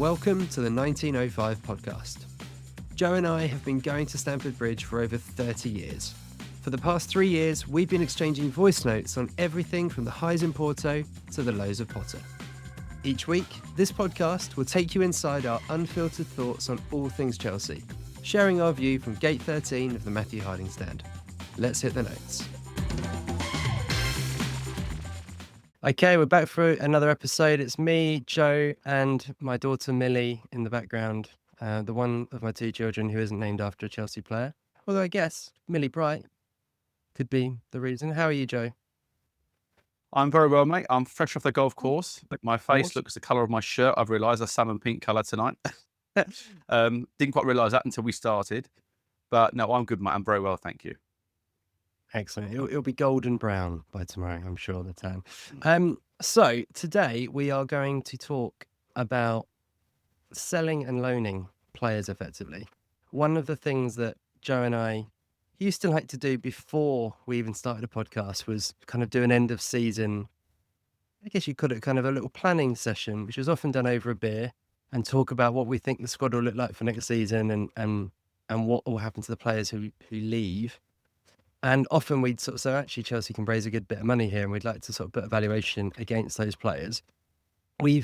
Welcome to the 1905 podcast. Joe and I have been going to Stamford Bridge for over 30 years. For the past 3 years, we've been exchanging voice notes on everything from the highs in Porto to the lows of Potter. Each week, this podcast will take you inside our unfiltered thoughts on all things Chelsea, sharing our view from Gate 13 of the Matthew Harding stand. Let's hit the notes. Okay, we're back for another episode. It's me, Joe, and my daughter Millie in the background, the one of my two children who isn't named after a Chelsea player. Although I guess Millie Bright could be the reason. How are you, Joe? I'm very well, mate. I'm fresh off the golf course. My face looks the colour of my shirt. I've realised a salmon pink colour tonight. Didn't quite realise that until we started. But no, I'm good, mate. I'm very well, thank you. Excellent. It'll be golden brown by tomorrow, I'm sure, the tan. So today we are going to talk about selling and loaning players effectively. One of the things that Joe and I used to like to do before we even started a podcast was kind of do an end of season, I guess you call it kind of a little planning session, which was often done over a beer, and talk about what we think the squad will look like for next season and what will happen to the players who leave. And often we'd sort of say, actually, Chelsea can raise a good bit of money here, and we'd like to sort of put a valuation against those players. We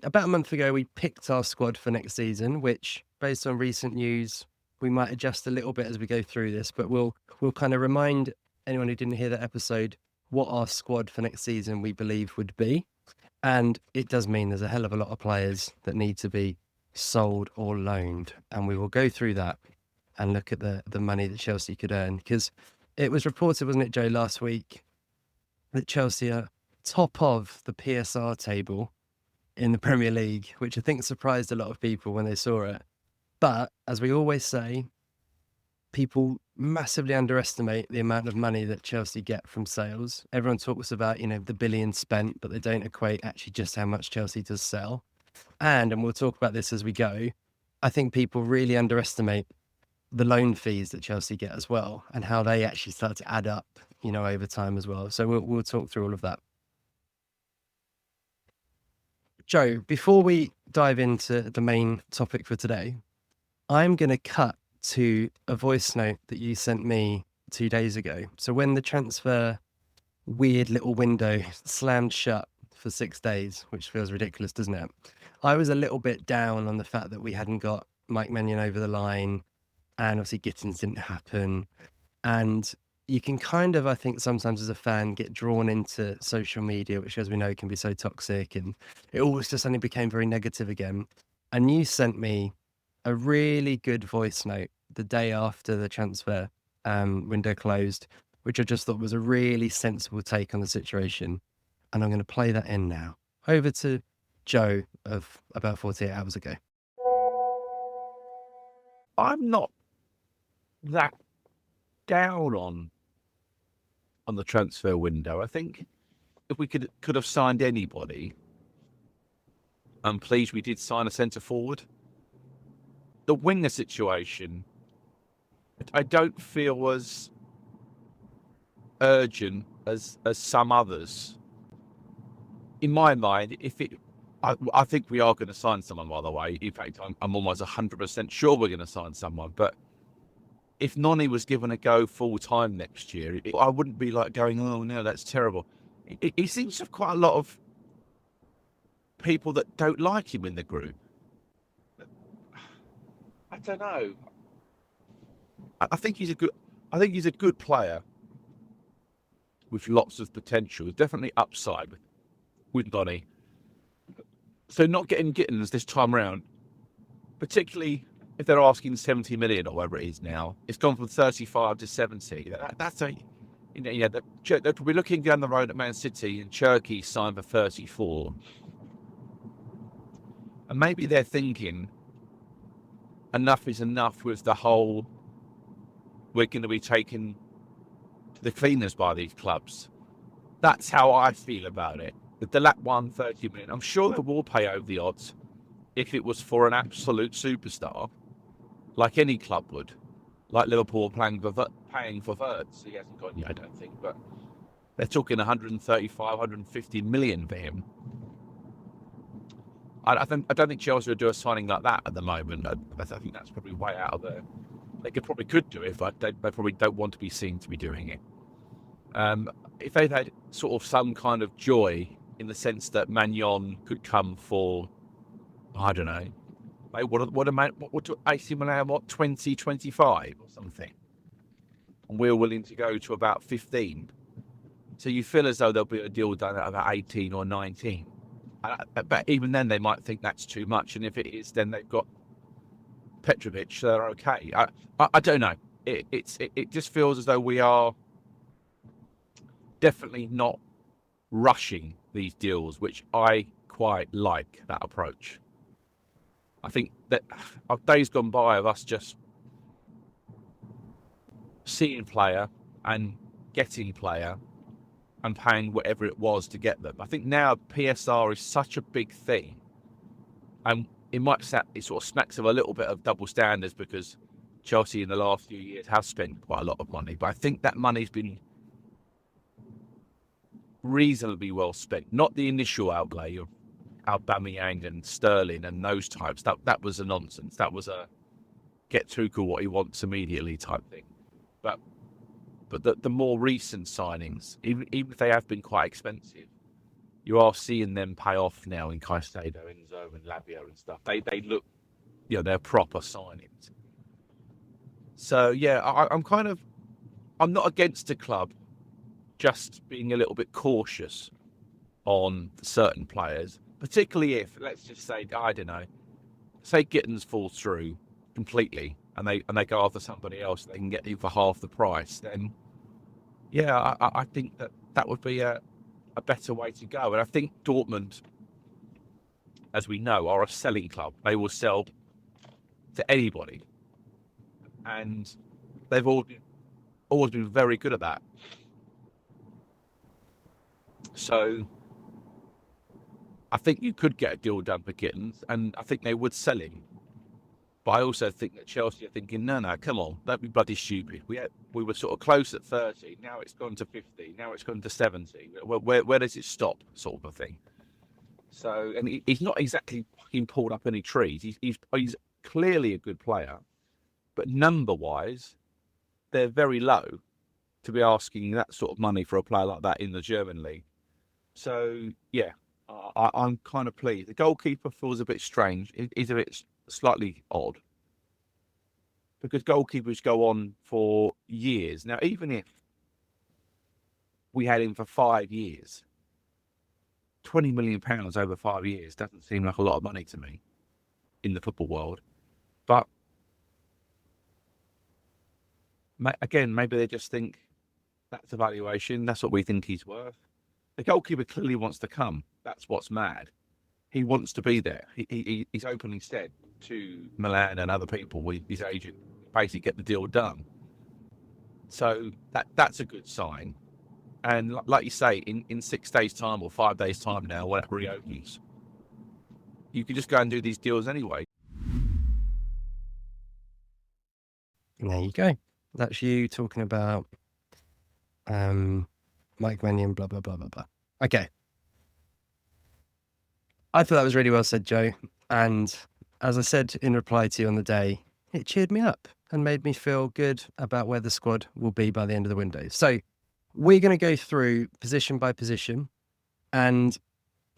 about a month ago, we picked our squad for next season, which, based on recent news, we might adjust a little bit as we go through this, but we'll kind of remind anyone who didn't hear that episode what our squad for next season we believe would be. And it does mean there's a hell of a lot of players that need to be sold or loaned, and we will go through that and look at the money that Chelsea could earn. Because it was reported, wasn't it, Joe, last week, that Chelsea are top of the PSR table in the Premier League, which I think surprised a lot of people when they saw it. But, as we always say, people massively underestimate the amount of money that Chelsea get from sales. Everyone talks about, the billions spent, but they don't equate actually just how much Chelsea does sell. And we'll talk about this as we go, I think people really underestimate the loan fees that Chelsea get as well, and how they actually start to add up, over time as well. So we'll talk through all of that. Joe, before we dive into the main topic for today, I'm going to cut to a voice note that you sent me 2 days ago. So when the transfer weird little window slammed shut for 6 days, which feels ridiculous, doesn't it? I was a little bit down on the fact that we hadn't got Mike Maignan over the line, and obviously Gittins didn't happen. And you can kind of, I think, sometimes as a fan get drawn into social media, which, as we know, can be so toxic, and it always just suddenly became very negative again. And you sent me a really good voice note the day after the transfer window closed, which I just thought was a really sensible take on the situation. And I'm going to play that in now. Over to Joe of about 48 hours ago. I'm not that down on the transfer window. I think if we could have signed anybody, I'm pleased we did sign a centre forward. The winger situation, I don't feel as urgent as some others. In my mind, I think we are going to sign someone, by the way. In fact, I'm almost 100% sure we're going to sign someone. But if Noni was given a go full time next year, I wouldn't be like going, oh no, that's terrible. He seems to have quite a lot of people that don't like him in the group. I don't know. I think he's a good player with lots of potential. Definitely upside with Noni. So not getting Gittins this time around, particularly if they're asking 70 million or whatever it is now, it's gone from 35 to 70. That's they're probably looking down the road at Man City, and Cherky signed for 34. And maybe they're thinking enough is enough with the whole, we're going to be taken to the cleaners by these clubs. That's how I feel about it. The Delap won 30 million. I'm sure they will pay over the odds if it was for an absolute superstar, like any club would, like Liverpool paying for Wirtz. He hasn't gone yet, I don't think, but they're talking 135, 150 million for him. I don't think Chelsea would do a signing like that at the moment. I think that's probably way out of there. They could do it, but they probably don't want to be seen to be doing it. If they'd had sort of some kind of joy in the sense that Magnon could come for, I don't know, like what to AC Milan, 20, 25 or something, and we're willing to go to about 15. So you feel as though there'll be a deal done at about 18 or 19. But even then, they might think that's too much, and if it is, then they've got Petrovic, so they're okay. I don't know. It just feels as though we are definitely not rushing these deals, which I quite like that approach. I think that days gone by of us just seeing player and getting player and paying whatever it was to get them. I think now PSR is such a big thing, and it sort of smacks of a little bit of double standards because Chelsea in the last few years have spent quite a lot of money, but I think that money's been reasonably well spent. Not the initial outlay of Aubameyang and Sterling and those types. That was a nonsense. That was a get Tuchel what he wants immediately type thing. But the more recent signings, even if they have been quite expensive, you are seeing them pay off now in Caicedo, Enzo, and Lavia and stuff. They look, they're proper signings. So yeah, I'm not against the club, just being a little bit cautious on certain players, particularly if, let's just say, I don't know, say Gittins falls through completely and they go after somebody else, they can get you for half the price, then yeah, I think that would be a better way to go. And I think Dortmund, as we know, are a selling club. They will sell to anybody, and they've always been very good at that. So I think you could get a deal done for Gittins, and I think they would sell him. But I also think that Chelsea are thinking, no, come on, don't be bloody stupid. We were sort of close at 30, now it's gone to 50, now it's gone to 70. Where does it stop, sort of a thing? So, and he's not exactly fucking pulled up any trees. He's clearly a good player, but number-wise, they're very low to be asking that sort of money for a player like that in the German league. So, yeah, I'm kind of pleased. The goalkeeper feels a bit strange. He's a bit slightly odd because goalkeepers go on for years. Now, even if we had him for 5 years, £20 million over 5 years doesn't seem like a lot of money to me in the football world. But again, maybe they just think that's a valuation. That's what we think he's worth. The goalkeeper clearly wants to come. That's what's mad. He wants to be there. He's openly said to Milan and other people with his agent, basically get the deal done. So that's a good sign. And like you say, in 6 days' time or 5 days' time now, whenever he opens, you can just go and do these deals anyway. There you go. That's you talking about Mike Mannion, blah, blah, blah, blah, blah. Okay. I thought that was really well said, Joe. And as I said in reply to you on the day, it cheered me up and made me feel good about where the squad will be by the end of the window. So we're going to go through position by position, and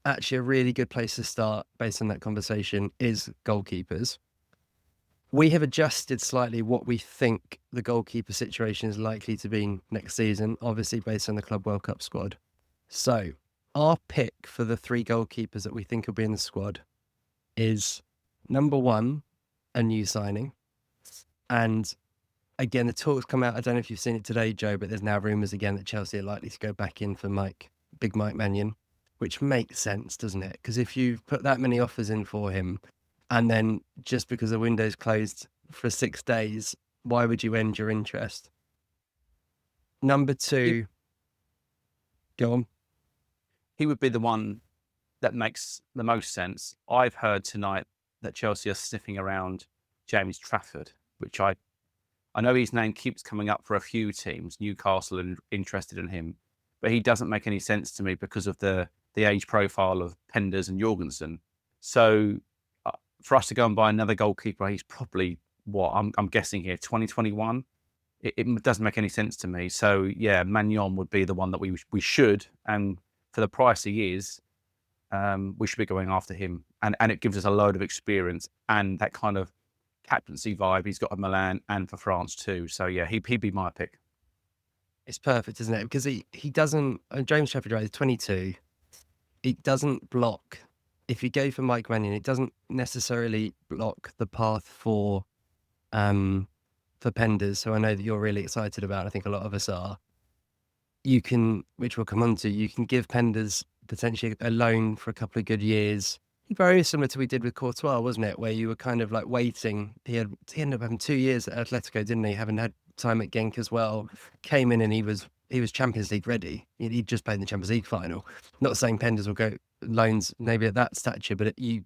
actually a really good place to start based on that conversation is goalkeepers. We have adjusted slightly what we think the goalkeeper situation is likely to be next season, obviously based on the Club World Cup squad. So our pick for the 3 goalkeepers that we think will be in the squad is number 1, a new signing. And again, the talk's come out, I don't know if you've seen it today, Joe, but there's now rumours again that Chelsea are likely to go back in for Big Mike Mannion, which makes sense, doesn't it? Because if you've put that many offers in for him, and then just because the window's closed for 6 days, why would you end your interest? Number 2, go on. He would be the one that makes the most sense. I've heard tonight that Chelsea are sniffing around James Trafford, which I know his name keeps coming up for a few teams. Newcastle are interested in him, but he doesn't make any sense to me because of the age profile of Penders and Jorgensen. So for us to go and buy another goalkeeper, he's probably I'm guessing here 2021. It doesn't make any sense to me. So yeah, Magnon would be the one that we should, and for the price he is, we should be going after him. And it gives us a load of experience and that kind of captaincy vibe he's got at Milan and for France too. So yeah, he'd be my pick. It's perfect, isn't it? Because he doesn't. James Trafford is 22. He doesn't block. If you go for Mike Mannion, it doesn't necessarily block the path for Penders. So I know that you're really excited about. I think a lot of us are. You can, which we'll come on to. You can give Penders potentially a loan for a couple of good years. Very similar to what we did with Courtois, wasn't it? Where you were kind of like waiting. He ended up having 2 years at Atletico, didn't he? Having had time at Genk as well. Came in and he was Champions League ready. He'd just played in the Champions League final. Not saying Penders will go loans maybe at that stature, but you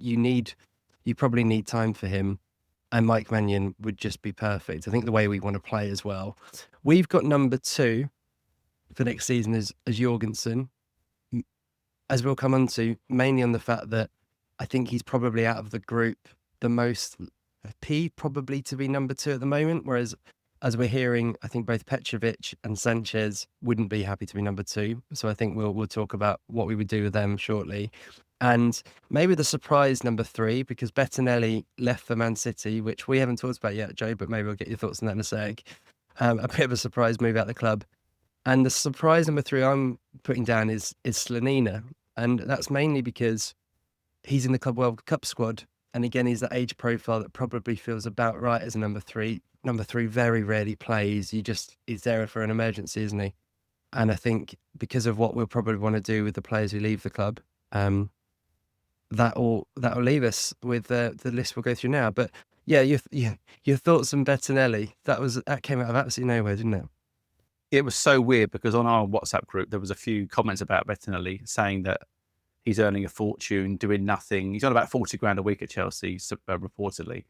probably need time for him. And Mike Mannion would just be perfect. I think the way we want to play as well. We've got number 2 for next season as Jorgensen, as we'll come on to, mainly on the fact that I think he's probably out of the group the most probably to be number 2 at the moment, whereas as we're hearing, I think both Petrovic and Sanchez wouldn't be happy to be number 2. So I think we'll talk about what we would do with them shortly. And maybe the surprise number 3, because Bettinelli left for Man City, which we haven't talked about yet, Joe, but maybe we'll get your thoughts on that in a sec. A bit of a surprise move out the club. And the surprise number 3 I'm putting down is Slonina. And that's mainly because he's in the Club World Cup squad. And again, he's the age profile that probably feels about right as a number 3. Number 3 very rarely plays. He's there for an emergency, isn't he? And I think because of what we'll probably want to do with the players who leave the club, that'll leave us with the list we'll go through now. But yeah, your thoughts on Bettinelli? That came out of absolutely nowhere, didn't it? It was so weird because on our WhatsApp group there was a few comments about Bettinelli saying that he's earning a fortune doing nothing. He's on about 40 grand a week at Chelsea, reportedly.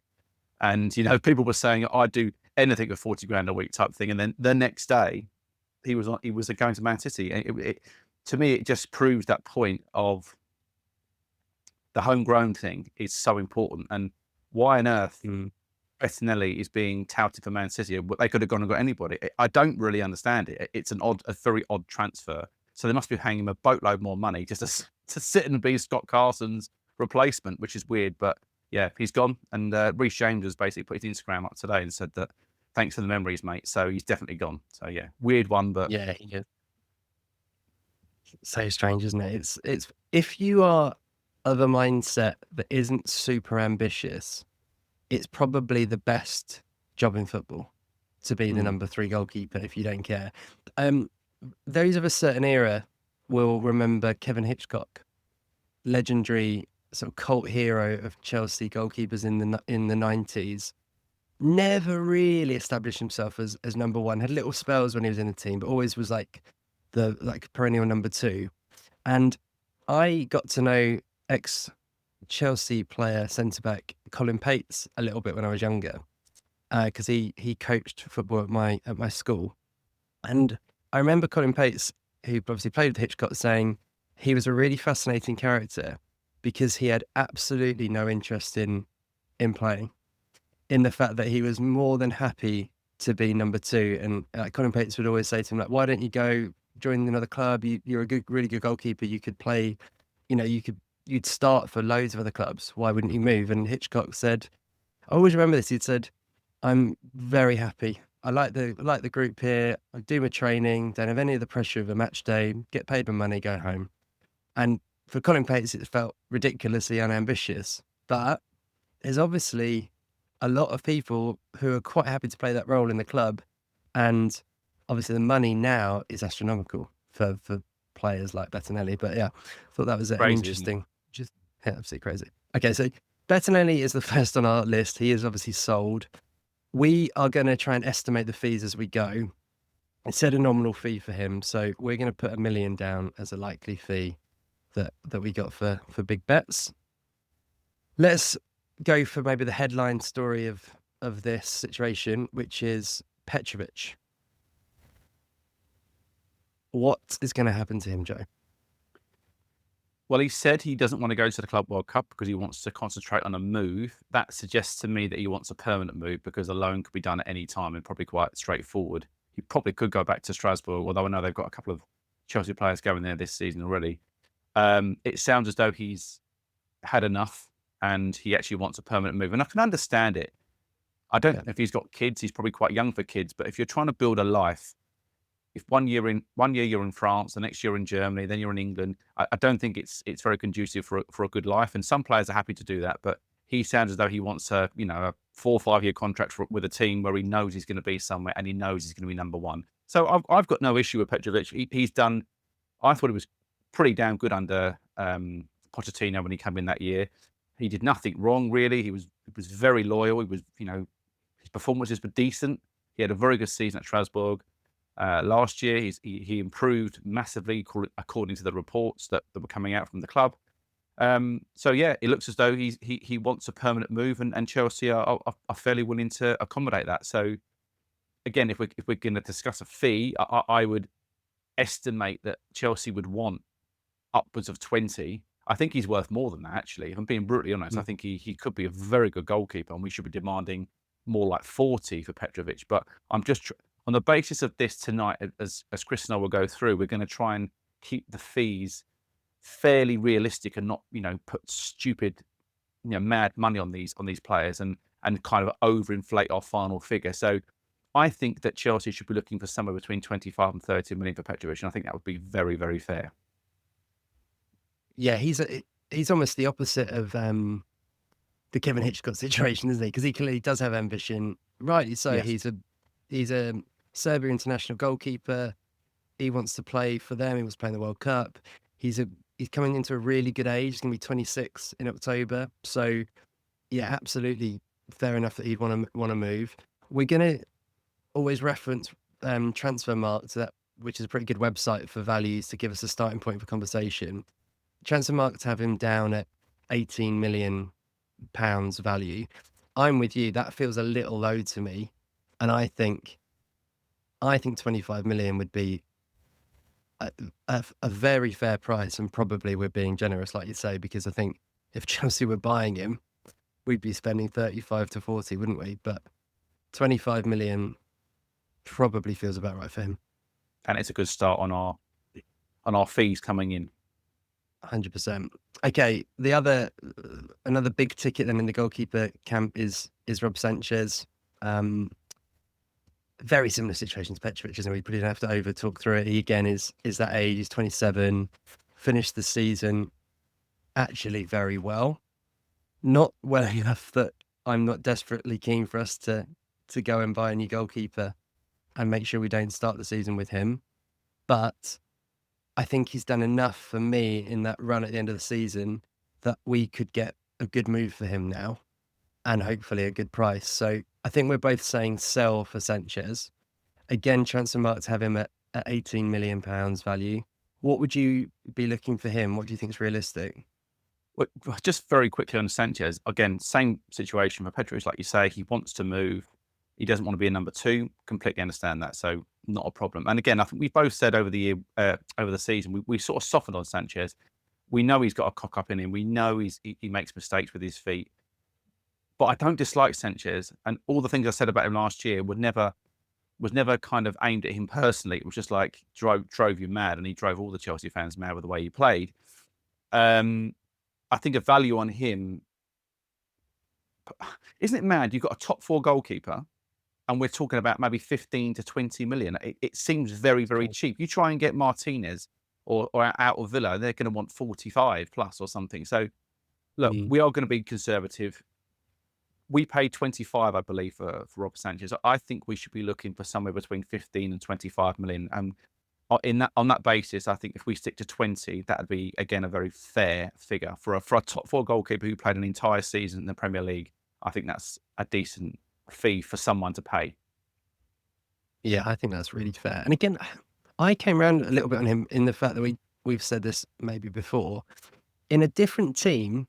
And people were saying I'd do anything for 40 grand a week type thing. And then the next day, he was going to Man City. And to me, it just proves that point of the homegrown thing is so important. And why on earth Bettinelli is being touted for Man City? They could have gone and got anybody. I don't really understand it. It's a very odd transfer. So they must be paying him a boatload more money just to sit and be Scott Carson's replacement, which is weird. But yeah, he's gone. And Reece James has basically put his Instagram up today and said that thanks for the memories, mate. So he's definitely gone. So yeah, weird one, but yeah, he is. So strange, isn't it? It's if you are of a mindset that isn't super ambitious, it's probably the best job in football to be the number 3 goalkeeper if you don't care. Those of a certain era will remember Kevin Hitchcock, legendary sort of cult hero of Chelsea goalkeepers in the 90s. Never really established himself as number 1. Had little spells when he was in the team, but always was like the perennial number 2. And I got to know ex-Chelsea player centre-back Colin Pates a little bit when I was younger, because he coached football at my school. And I remember Colin Pates, who obviously played with Hitchcock, saying he was a really fascinating character because he had absolutely no interest in playing, in the fact that he was more than happy to be number 2. And Colin Pates would always say to him, like, why don't you go join another club? You're a really good goalkeeper. You could play, you'd start for loads of other clubs. Why wouldn't you move? And Hitchcock said, I always remember this. He'd said, I'm very happy. I like the group here. I do my training, don't have any of the pressure of a match day, get paid my money, go home. And for Colin Pates, it felt ridiculously unambitious. But there's obviously a lot of people who are quite happy to play that role in the club. And obviously the money now is astronomical for players like Bettinelli. But yeah, I thought that was interesting. Just absolutely crazy. Okay, so Bettinelli is the first on our list. He is obviously sold. We are going to try and estimate the fees as we go. It said a nominal fee for him, so we're going to put $1 million down as a likely fee that we got for big bets. Let's go for maybe the headline story of this situation, which is Petrovic. What is going to happen to him, Joe? Well, he said he doesn't want to go to the Club World Cup because he wants to concentrate on a move. That suggests to me that he wants a permanent move because a loan could be done at any time and probably quite straightforward. He probably could go back to Strasbourg, although I know they've got a couple of Chelsea players going there this season already. It sounds as though he's had enough and he actually wants a permanent move. And I can understand it. I don't know if he's got kids, he's probably quite young for kids, but if you're trying to build a life, if one year you're in France, the next year in Germany, then you're in England, I don't think it's very conducive for a good life. And some players are happy to do that, but he sounds as though he wants a 4 or 5 year contract with a team where he knows he's going to be somewhere and he knows he's going to be number one. So I've got no issue with Petrovic. He's done. I thought he was pretty damn good under Pochettino when he came in that year. He did nothing wrong really. He was very loyal. He was his performances were decent. He had a very good season at Strasbourg. Last year, he improved massively according to the reports that were coming out from the club. So yeah, it looks as though he wants a permanent move, and Chelsea are fairly willing to accommodate that. So again, if we're going to discuss a fee, I would estimate that Chelsea would want upwards of 20. I think he's worth more than that, actually. If I'm being brutally honest, I think he could be a very good goalkeeper, and we should be demanding more like 40 for Petrovic. But I'm just on the basis of this tonight, as Chris and I will go through, we're going to try and keep the fees fairly realistic and not, put stupid, mad money on these players and kind of overinflate our final figure. So I think that Chelsea should be looking for somewhere between 25 and 30 million for Petrovic, and I think that would be very, very fair. Yeah, he's almost the opposite of the Kevin Hitchcock situation, isn't he? Because he clearly does have ambition. Rightly so. Yes. He's a Serbia international goalkeeper. He wants to play for them. He was playing the World Cup. He's coming into a really good age. He's going to be 26 in October. So, yeah, absolutely fair enough that he'd want to move. We're going to always reference Transfermarkt, which is a pretty good website for values to give us a starting point for conversation. Transfermarkt have him down at £18 million value. I'm with you. That feels a little low to me. And I think 25 million would be a very fair price, and probably we're being generous, like you say, because I think if Chelsea were buying him, we'd be spending 35 to 40, wouldn't we? But 25 million probably feels about right for him. And it's a good start on our fees coming in. 100%. Okay, another big ticket then in the goalkeeper camp is Rob Sanchez. Very similar situation to Petrovic, isn't it? We probably don't have to over talk through it. He again is that age. He's 27. Finished the season actually very well. Not well enough that I'm not desperately keen for us to go and buy a new goalkeeper and make sure we don't start the season with him. But I think he's done enough for me in that run at the end of the season that we could get a good move for him now, and hopefully a good price. So I think we're both saying sell for Sanchez. Again, Transfermarkt have him at £18 million value. What would you be looking for him? What do you think is realistic? Well, just very quickly on Sanchez, again, same situation for Petrovic, like you say, he wants to move. He doesn't want to be a number two. Completely understand that. So not a problem. And again, I think we both said over the year, over the season, we sort of softened on Sanchez. We know he's got a cock up in him. We know he makes mistakes with his feet. But I don't dislike Sanchez, and all the things I said about him last year was never kind of aimed at him personally. It was just like drove you mad, and he drove all the Chelsea fans mad with the way he played. I think a value on him, isn't it mad? You've got a top four goalkeeper, and we're talking about maybe 15 to 20 million. It seems very, very cheap. You try and get Martinez or out of Villa, they're going to want 45 plus or something. So look, we are going to be conservative. We paid 25, I believe, for Rob Sanchez. I think we should be looking for somewhere between 15 and 25 million. And on that basis, I think if we stick to 20, that would be, again, a very fair figure. For a top four goalkeeper who played an entire season in the Premier League, I think that's a decent fee for someone to pay. Yeah, I think that's really fair. And again, I came around a little bit on him in the fact that we've said this maybe before. In a different team,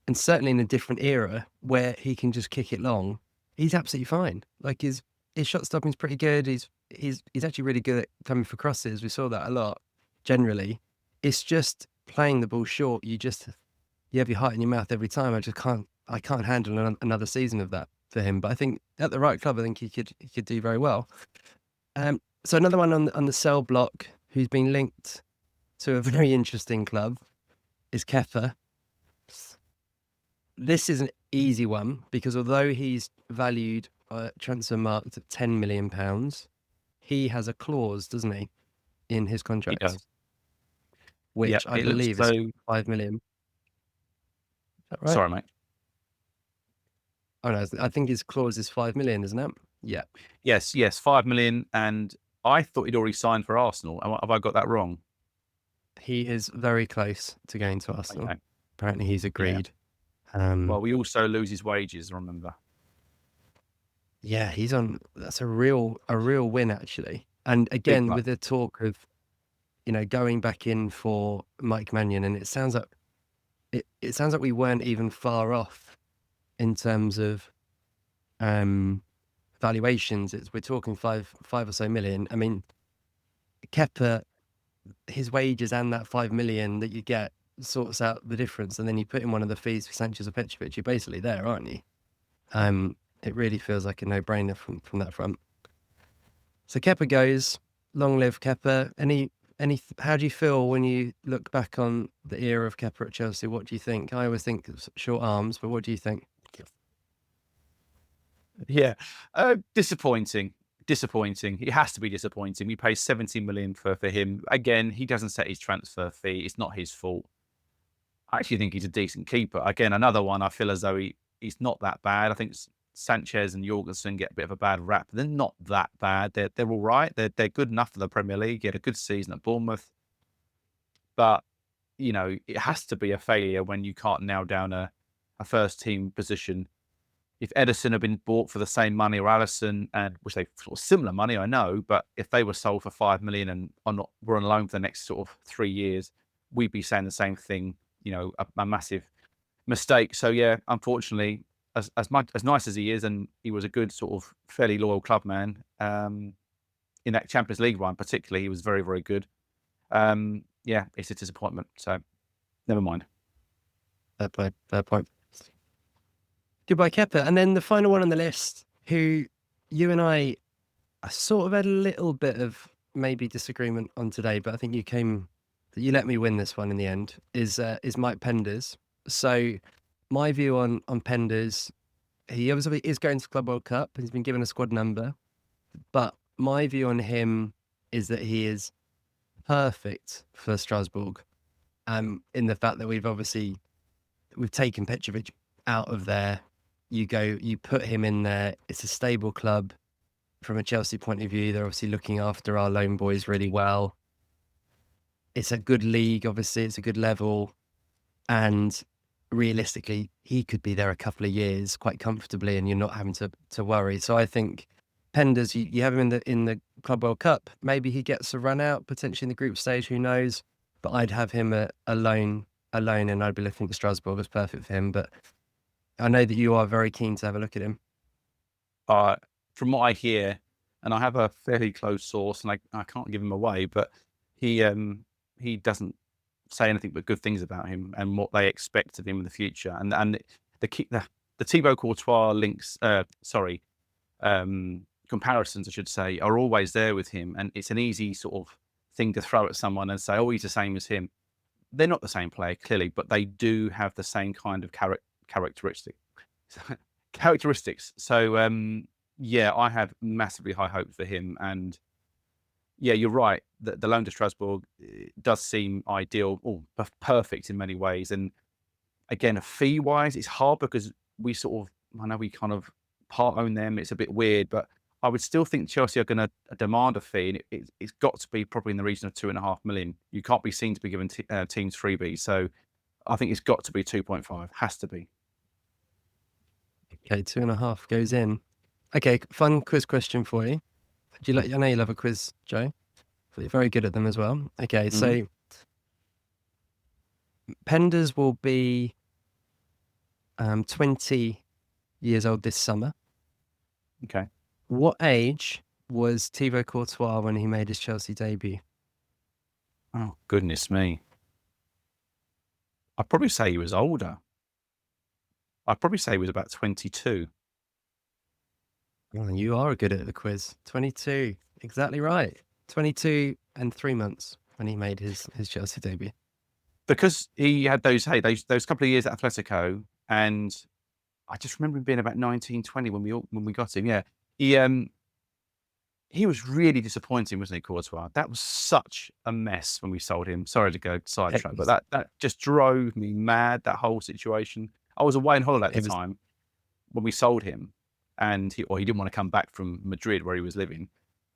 and certainly in a different era where he can just kick it long, he's absolutely fine. Like his shot stopping's pretty good. He's actually really good at coming for crosses. We saw that a lot generally. It's just playing the ball short, you have your heart in your mouth every time. I can't handle another season of that for him. But I think at the right club, I think he could do very well. So another one on the sell block who's been linked to a very interesting club is Kepa. This is an easy one because although he's valued transfer marked at £10 million, he has a clause, doesn't he, in his He contract, does. which Yep, I it looks believe so. is £5 million. Is that right? Sorry, mate. Oh no, I think his clause is £5 million, isn't it? Yeah. Yes, 5 million. And I thought he'd already signed for Arsenal. Have I got that wrong? He is very close to going to Arsenal. Okay. Apparently he's Yeah. agreed. Well, we also lose his wages, remember? Yeah, he's on. That's a real win actually. And again, one. with the talk of, going back in for Mike Mannion, and it sounds like we weren't even far off in terms of valuations. We're talking five or so million. I mean, Kepa, his wages and that 5 million that you get sorts out the difference, and then you put in one of the fees for Sanchez or Petrovic, you're basically there, aren't you? It really feels like a no-brainer from that front. So Kepa goes. Long live Kepa. How do you feel when you look back on the era of Kepa at Chelsea? What do you think? I always think short arms, but what do you think? Yeah. Disappointing. It has to be disappointing. We pay 70 million for him. Again, he doesn't set his transfer fee. It's not his fault. I actually think he's a decent keeper. Again, another one I feel as though he's not that bad. I think Sanchez and Jorgensen get a bit of a bad rap. They're not that bad. They're all right. They're good enough for the Premier League. He had a good season at Bournemouth. But, it has to be a failure when you can't nail down a first team position. If Edison had been bought for the same money, or Allison, and which they sort of similar money, I know, but if they were sold for 5 million and were on loan for the next sort of 3 years, we'd be saying the same thing. A massive mistake. So yeah, unfortunately, as nice as he is, and he was a good sort of fairly loyal club man. In that Champions League run, particularly, he was very, very good. Yeah, it's a disappointment. So never mind. Fair point. Goodbye, Kepa. And then the final one on the list, who you and I sort of had a little bit of maybe disagreement on today, but I think you let me win this one in the end, is Mike Penders. So my view on Penders, he obviously is going to Club World Cup. He's been given a squad number, but my view on him is that he is perfect for Strasbourg. In the fact that we've taken Petrovic out of there. You put him in there. It's a stable club from a Chelsea point of view. They're obviously looking after our loan boys really well. It's a good league, obviously. It's a good level. And realistically, he could be there a couple of years quite comfortably, and you're not having to worry. So I think Penders, you have him in the Club World Cup. Maybe he gets a run out, potentially in the group stage, who knows? But I'd have him alone, and I'd be looking for Strasbourg as perfect for him. But I know that you are very keen to have a look at him. From what I hear, and I have a fairly close source, and I can't give him away, but he doesn't say anything but good things about him and what they expect of him in the future. And the Thibaut Courtois comparisons, I should say, are always there with him, and it's an easy sort of thing to throw at someone and say, "Oh, he's the same as him." They're not the same player, clearly, but they do have the same kind of characteristics. So, yeah, I have massively high hopes for him. And yeah, you're right. The loan to Strasbourg does seem ideal, or perfect in many ways. And again, fee-wise, it's hard because I know we kind of part own them. It's a bit weird, but I would still think Chelsea are going to demand a fee, and it's got to be probably in the region of 2.5 million. You can't be seen to be giving teams freebies. So I think it's got to be 2.5. Has to be. Okay, 2.5 goes in. Okay, fun quiz question for you. I know you love a quiz, Joe. But you're very good at them as well. Okay, so Penders will be 20 years old this summer. Okay. What age was Thibaut Courtois when he made his Chelsea debut? Oh, goodness me. I'd probably say he was older. I'd probably say he was about 22. Oh, you are good at the quiz. 22, exactly right. 22 and 3 months when he made his Chelsea debut. Because he had those couple of years at Atletico, and I just remember him being about 19, 20 when we got him. Yeah, he was really disappointing, wasn't he, Courtois? That was such a mess when we sold him. Sorry to go sidetrack, but that just drove me mad. That whole situation. I was away on holiday at the time when we sold him, and he didn't want to come back from Madrid where he was living.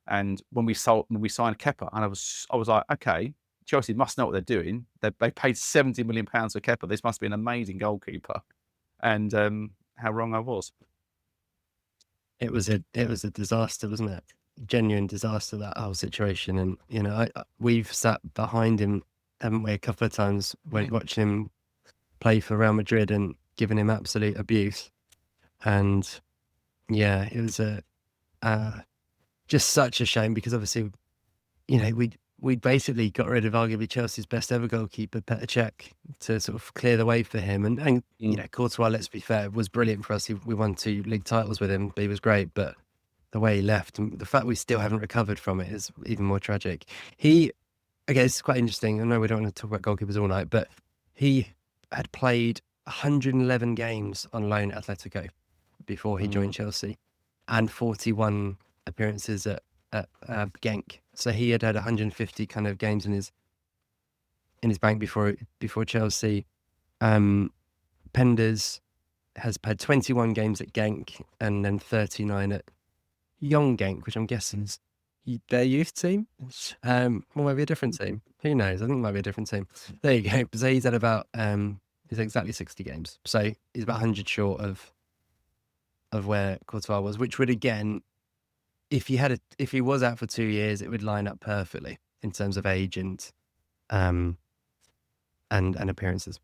And when we signed Kepa, and I was like, okay, Chelsea must know what they're doing. They paid £70 million for Kepa. This must be an amazing goalkeeper. And how wrong I was. It was a disaster, wasn't it? Genuine disaster, that whole situation. And you know, we've sat behind him, haven't we, a couple of times when watching him play for Real Madrid and giving him absolute abuse. And yeah, it was just such a shame, because obviously, you know, we basically got rid of arguably Chelsea's best ever goalkeeper, Petr Cech, to sort of clear the way for him. And you know, Courtois, let's be fair, was brilliant for us. We won 2 league titles with him. He was great, but the way he left, and the fact we still haven't recovered from it, is even more tragic. I guess it's quite interesting. I know we don't want to talk about goalkeepers all night, but he had played 111 games on loan at Atletico before he joined Chelsea, and 41 appearances at Genk. So he had 150 kind of games in his bank before Chelsea. Penders has had 21 games at Genk and then 39 at Young Genk, which I'm guessing is their youth team. Or maybe a different team. Who knows? I think it might be a different team. There you go. So he's had about he's exactly 60 games. So he's about 100 short of where Courtois was, which would, again, if he was out for 2 years, it would line up perfectly in terms of age and appearances.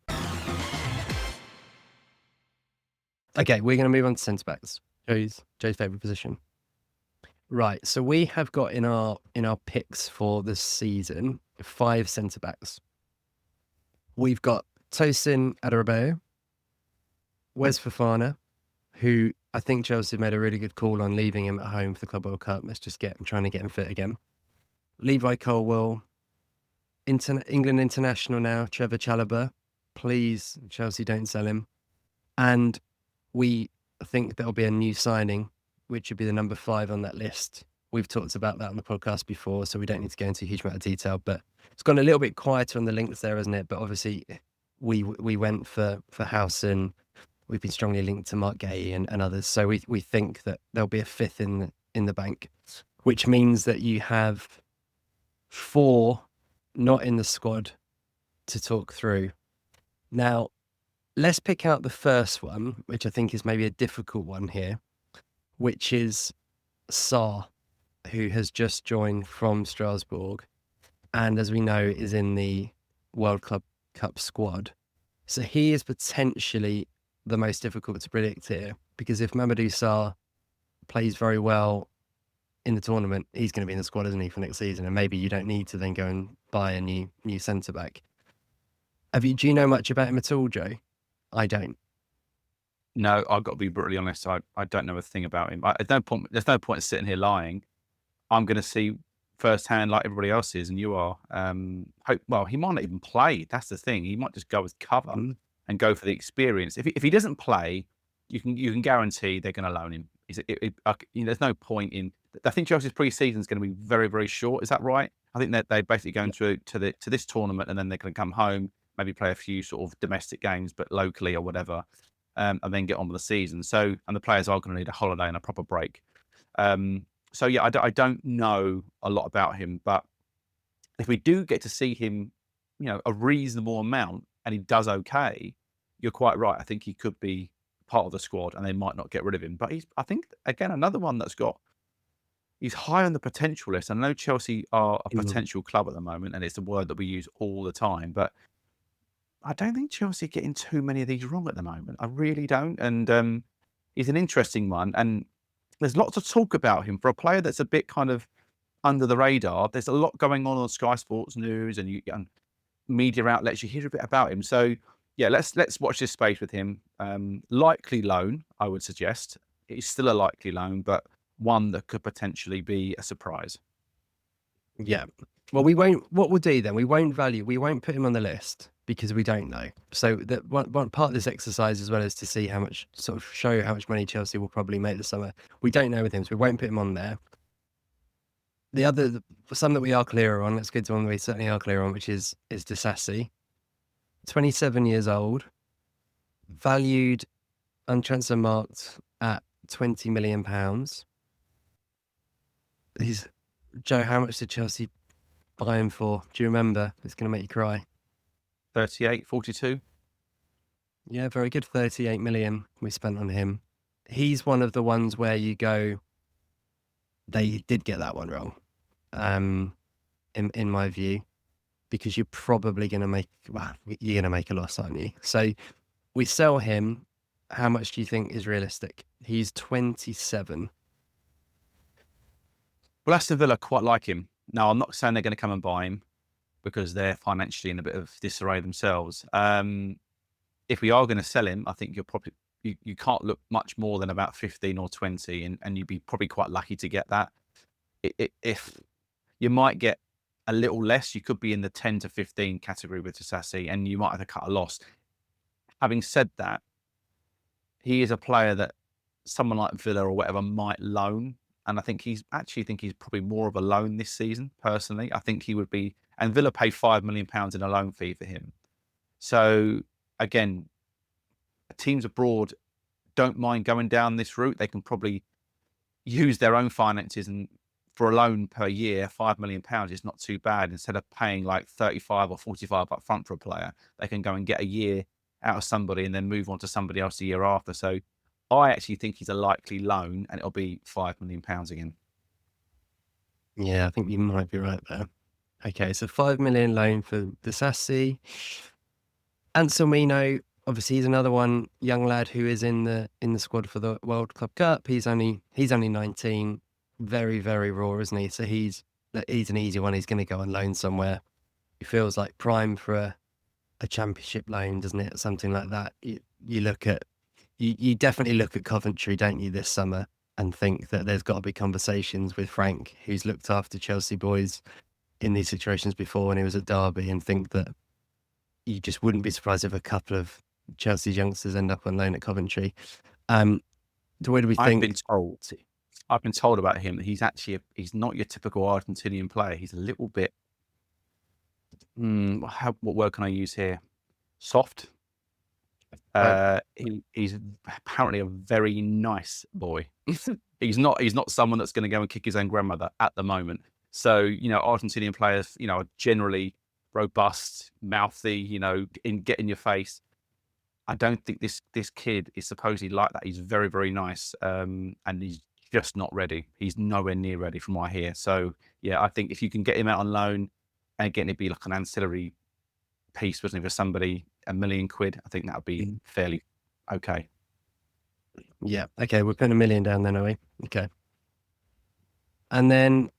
Okay, we're going to move on to centre backs. Joe's favourite position. Right, so we have got in our picks for this season 5 centre backs. We've got Tosin Adarabioyo, Wes Fofana, who I think Chelsea made a really good call on leaving him at home for the Club World Cup. Let's just trying to get him fit again. Levi Colwill, England international now, Trevor Chalobah. Please, Chelsea, don't sell him. And we think there'll be a new signing, which would be the number 5 on that list. We've talked about that on the podcast before, so we don't need to go into a huge amount of detail, but it's gone a little bit quieter on the links there, hasn't it? But obviously we went for Howson. We've been strongly linked to Mark Gay and others. So we think that there'll be a 5th in the bank, which means that you have 4 not in the squad to talk through. Now, let's pick out the first one, which I think is maybe a difficult one here, which is Sarr, who has just joined from Strasbourg, and as we know, is in the World Club Cup squad. So he is potentially the most difficult to predict here, because if Mamadou Sarr plays very well in the tournament, he's going to be in the squad, isn't he, for next season? And maybe you don't need to then go and buy a new centre back. Do you know much about him at all, Joe? I don't. No, I've got to be brutally honest. I don't know a thing about him. There's no point in sitting here lying. I'm going to see firsthand like everybody else is, and you are. Well, he might not even play. That's the thing. He might just go as cover and go for the experience. If he doesn't play, you can guarantee they're going to loan him. There's no point in. I think Chelsea's pre-season is going to be very, very short. Is that right? I think that they're basically going to this tournament, and then they're going to come home, maybe play a few sort of domestic games, but locally or whatever, and then get on with the season. So, and the players are going to need a holiday and a proper break. So yeah, I don't know a lot about him, but if we do get to see him, a reasonable amount, and he does okay, you're quite right. I think he could be part of the squad, and they might not get rid of him. But I think again, another one he's high on the potential list. I know Chelsea are a potential club at the moment, and it's a word that we use all the time, but I don't think Chelsea are getting too many of these wrong at the moment. I really don't. And he's an interesting one. And there's lots of talk about him for a player that's a bit kind of under the radar. There's a lot going on Sky Sports News and media outlets. You hear a bit about him. So yeah, let's watch this space with him. Likely loan, I would suggest. It's still a likely loan, but one that could potentially be a surprise. Yeah. Well, we won't. What we'll do then? We won't put him on the list because we don't know. So that one part of this exercise as well is to see how much, sort of show how much money Chelsea will probably make this summer. We don't know with him, so we won't put him on there. Some that we are clearer on. Let's go to one we certainly are clear on, which is Disasi. 27 years old, valued untransfer marked at £20 million. Joe, how much did Chelsea buy him for? Do you remember? It's going to make you cry. 38, 42. Yeah, very good. 38 million we spent on him. He's one of the ones where you go, they did get that one wrong, in my view, because you're probably going to you're going to make a loss, aren't you? So we sell him. How much do you think is realistic? He's 27. Well, Aston Villa quite like him. Now, I'm not saying they're going to come and buy him because they're financially in a bit of disarray themselves. If we are going to sell him, I think you're probably you can't look much more than about 15 or 20, and you'd be probably quite lucky to get that. If you might get a little less, you could be in the 10 to 15 category with Disasi, and you might have to cut a loss. Having said that, he is a player that someone like Villa or whatever might loan. And I think he's probably more of a loan this season, personally. I think he would be, and Villa pay £5 million in a loan fee for him. So again, teams abroad don't mind going down this route. They can probably use their own finances, and for a loan per year, £5 million is not too bad. Instead of paying like 35 or 45 up front for a player, they can go and get a year out of somebody and then move on to somebody else the year after. So I actually think he's a likely loan, and it'll be £5 million again. Yeah, I think you might be right there. Okay, so 5 million loan for Disasi. Anselmino, obviously, he's another one, young lad who is in the squad for the World Club Cup. He's only 19, very, very raw, isn't he? So he's an easy one. He's going to go on loan somewhere. He feels like prime for a championship loan, doesn't it? Something like that. You definitely look at Coventry, don't you, this summer, and think that there's got to be conversations with Frank, who's looked after Chelsea boys in these situations before when he was at Derby, and think that you just wouldn't be surprised if a couple of Chelsea youngsters end up on loan at Coventry. What do we think? I've been told about him that he's not your typical Argentinian player. He's a little bit, what word can I use here? Soft. Right. He's apparently a very nice boy. He's not someone that's going to go and kick his own grandmother at the moment. So, Argentinian players, are generally robust, mouthy, get in your face. I don't think this kid is supposedly like that. He's very, very nice, and he's just not ready. He's nowhere near ready from what I hear. So, yeah, I think if you can get him out on loan, and again, it'd be like an ancillary piece, wasn't it, for somebody, £1 million, I think that would be fairly okay. Yeah. Okay, we're putting $1 million down then, are we? Okay. And then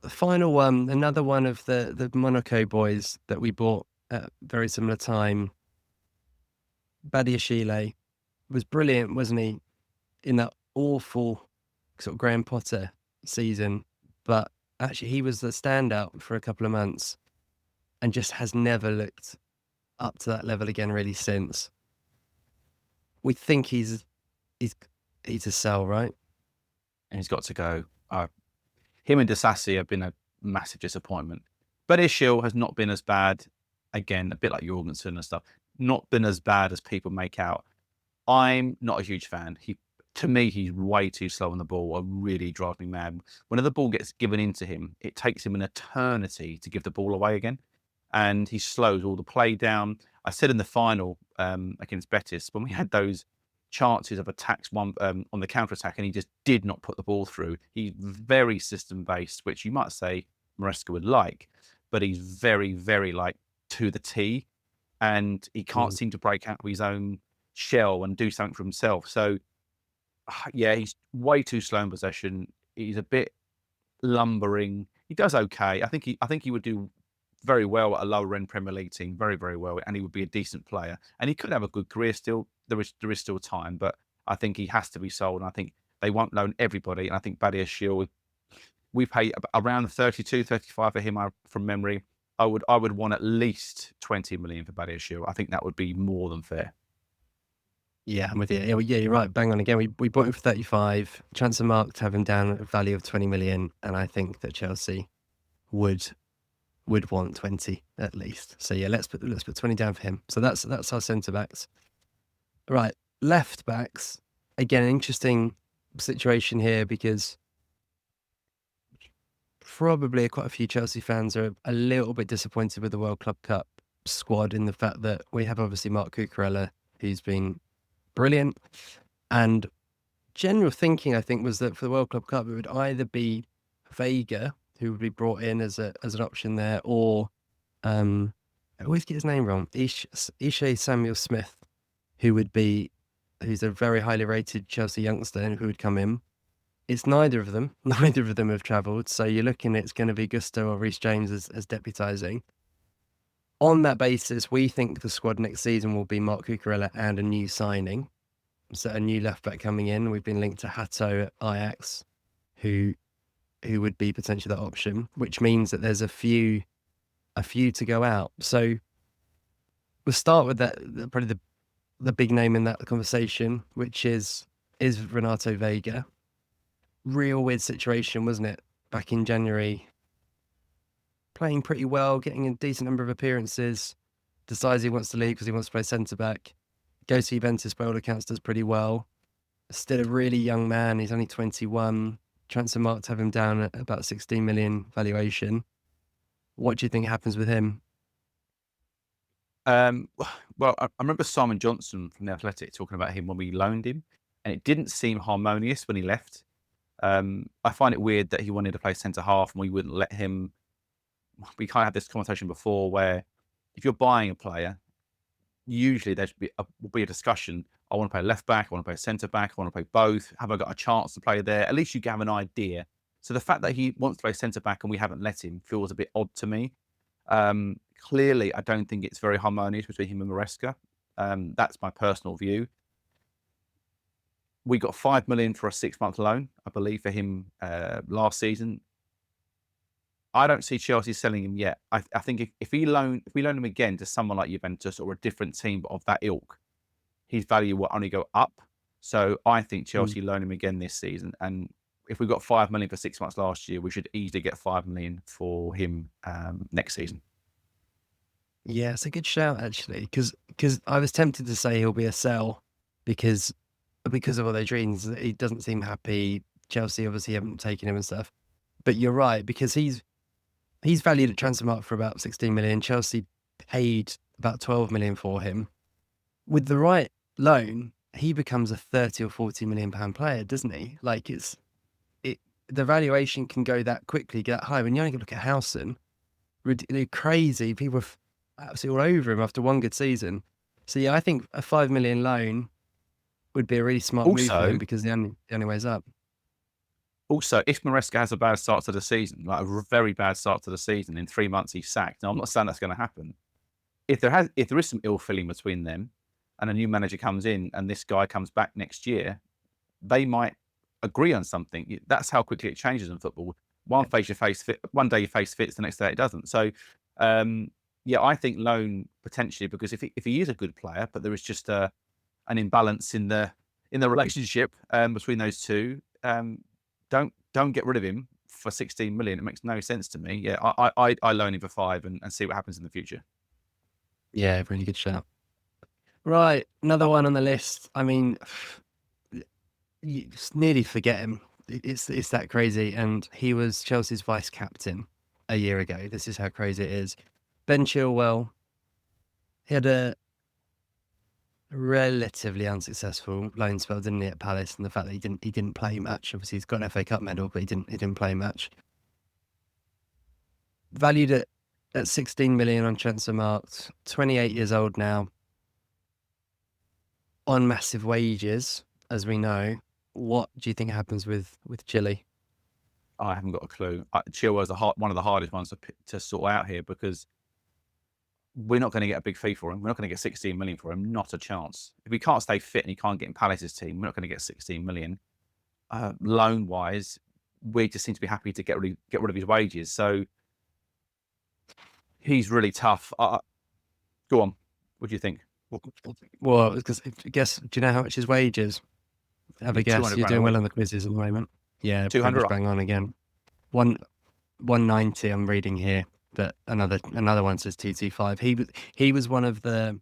the final one, another one of the Monaco boys that we bought at a very similar time, Badiashile, was brilliant, wasn't he, in that awful sort of Graham Potter season? But actually, he was the standout for a couple of months and just has never looked up to that level again really since. We think he's a sell, right? And he's got to go. Him and Disasi have been a massive disappointment. But Ishil has not been as bad. Again, a bit like Jorgensen and stuff. Not been as bad as people make out. I'm not a huge fan. To me, he's way too slow on the ball. It really drives me mad. Whenever the ball gets given into him, it takes him an eternity to give the ball away again. And he slows all the play down. I said in the final against Betis, when we had those chances of attacks on the counter-attack, and he just did not put the ball through. He's very system-based, which you might say Maresca would like, but he's very, very to the T, and he can't seem to break out of his own shell and do something for himself. So, yeah, he's way too slow in possession. He's a bit lumbering. He does okay. I think he would do very well at a lower end Premier League team, very, very well, and he would be a decent player. And he could have a good career still. There is still time, but I think he has to be sold. And I think they won't loan everybody. And I think Badiashile, we pay around 32, 35 for him from memory. I would want at least 20 million for Badiashile. I think that would be more than fair. Yeah, I'm with you. Yeah, you're right. Bang on again. We bought him for 35. Transfer market to have him down at a value of 20 million, and I think that Chelsea would want 20 at least. So yeah, let's put 20 down for him. So that's our centre backs. Right, left backs. Again, an interesting situation here because probably quite a few Chelsea fans are a little bit disappointed with the World Club Cup squad in the fact that we have obviously Marc Cucurella, who's been brilliant, and general thinking I think was that for the World Club Cup it would either be Vega who would be brought in as an option there, or I always get his name wrong, Ishe Samuel Smith, who's a very highly rated Chelsea youngster who would come in. It's neither of them. Neither of them have travelled, so you're looking at it's going to be Gusto or Reece James as deputising. On that basis, we think the squad next season will be Marc Cucurella and a new signing. So a new left back coming in. We've been linked to Hato at Ajax, who would be potentially that option, which means that there's a few to go out. So we'll start with that, probably the big name in that conversation, which is Renato Vega. Real weird situation, wasn't it? Back in January, playing pretty well, getting a decent number of appearances, decides he wants to leave because he wants to play centre-back, goes to Juventus, by all accounts, does pretty well. Still a really young man, he's only 21. Transfer market have him down at about 16 million valuation. What do you think happens with him? Well, I remember Simon Johnson from The Athletic talking about him when we loaned him, and it didn't seem harmonious when he left. I find it weird that he wanted to play centre-half and we wouldn't let him. We kind of had this conversation before where if you're buying a player, usually there will be a discussion. I want to play left back, I want to play centre back, I want to play both. Have I got a chance to play there? At least you have an idea. So the fact that he wants to play centre back and we haven't let him feels a bit odd to me. Clearly, I don't think it's very harmonious between him and Maresca. That's my personal view. We got 5 million for a 6-month loan, I believe, for him last season. I don't see Chelsea selling him yet. I think if we loan him again to someone like Juventus or a different team of that ilk, his value will only go up. So I think Chelsea loan him again this season. And if we got 5 million for 6 months last year, we should easily get 5 million for him next season. Yeah, it's a good shout actually, because I was tempted to say he'll be a sell because of all their dreams. He doesn't seem happy. Chelsea obviously haven't taken him and stuff. But you're right, because he's valued at transfer market for about 16 million. Chelsea paid about 12 million for him. With the right loan, he becomes a 30 or 40 million pound player, doesn't he? Like the valuation can go that quickly, get that high. When you only look at Howson, crazy. People are absolutely all over him after one good season. So yeah, I think a 5 million loan would be a really smart move for him because the only way's up. Also, if Maresca has a bad start to the season, like a very bad start to the season, in 3 months he's sacked. Now, I'm not saying that's going to happen. If there is some ill feeling between them, and a new manager comes in, and this guy comes back next year, they might agree on something. That's how quickly it changes in football. One day your face fits, the next day it doesn't. So, yeah, I think loan potentially, because if he is a good player, but there is just an imbalance in the relationship between those two. Don't get rid of him for 16 million. It makes no sense to me. Yeah, I loan him for 5 and see what happens in the future. Yeah, really good shout. Right, another one on the list. I mean, you just nearly forget him. It's that crazy. And he was Chelsea's vice captain a year ago. This is how crazy it is. Ben Chilwell. He had a relatively unsuccessful loan spell, didn't he, at Palace, and the fact that he didn't play much. Obviously, he's got an FA Cup medal, but he didn't play much. Valued at 16 million on transfer market, 28 years old now, on massive wages, as we know. What do you think happens with Chile? I haven't got a clue. Chilwell's one of the hardest ones to sort out here, because we're not going to get a big fee for him. We're not going to get 16 million for him. Not a chance. If he can't stay fit and he can't get in Palace's team, we're not going to get 16 million. Loan wise, we just seem to be happy to get rid of his wages. So he's really tough. Go on. What do you think? Well, because guess, do you know how much his wage is? Have a guess. 200 You're grand doing a well week. on the quizzes at the moment. Yeah, 200. bang on again. 190. I'm reading here, but another one says 225. He was one of that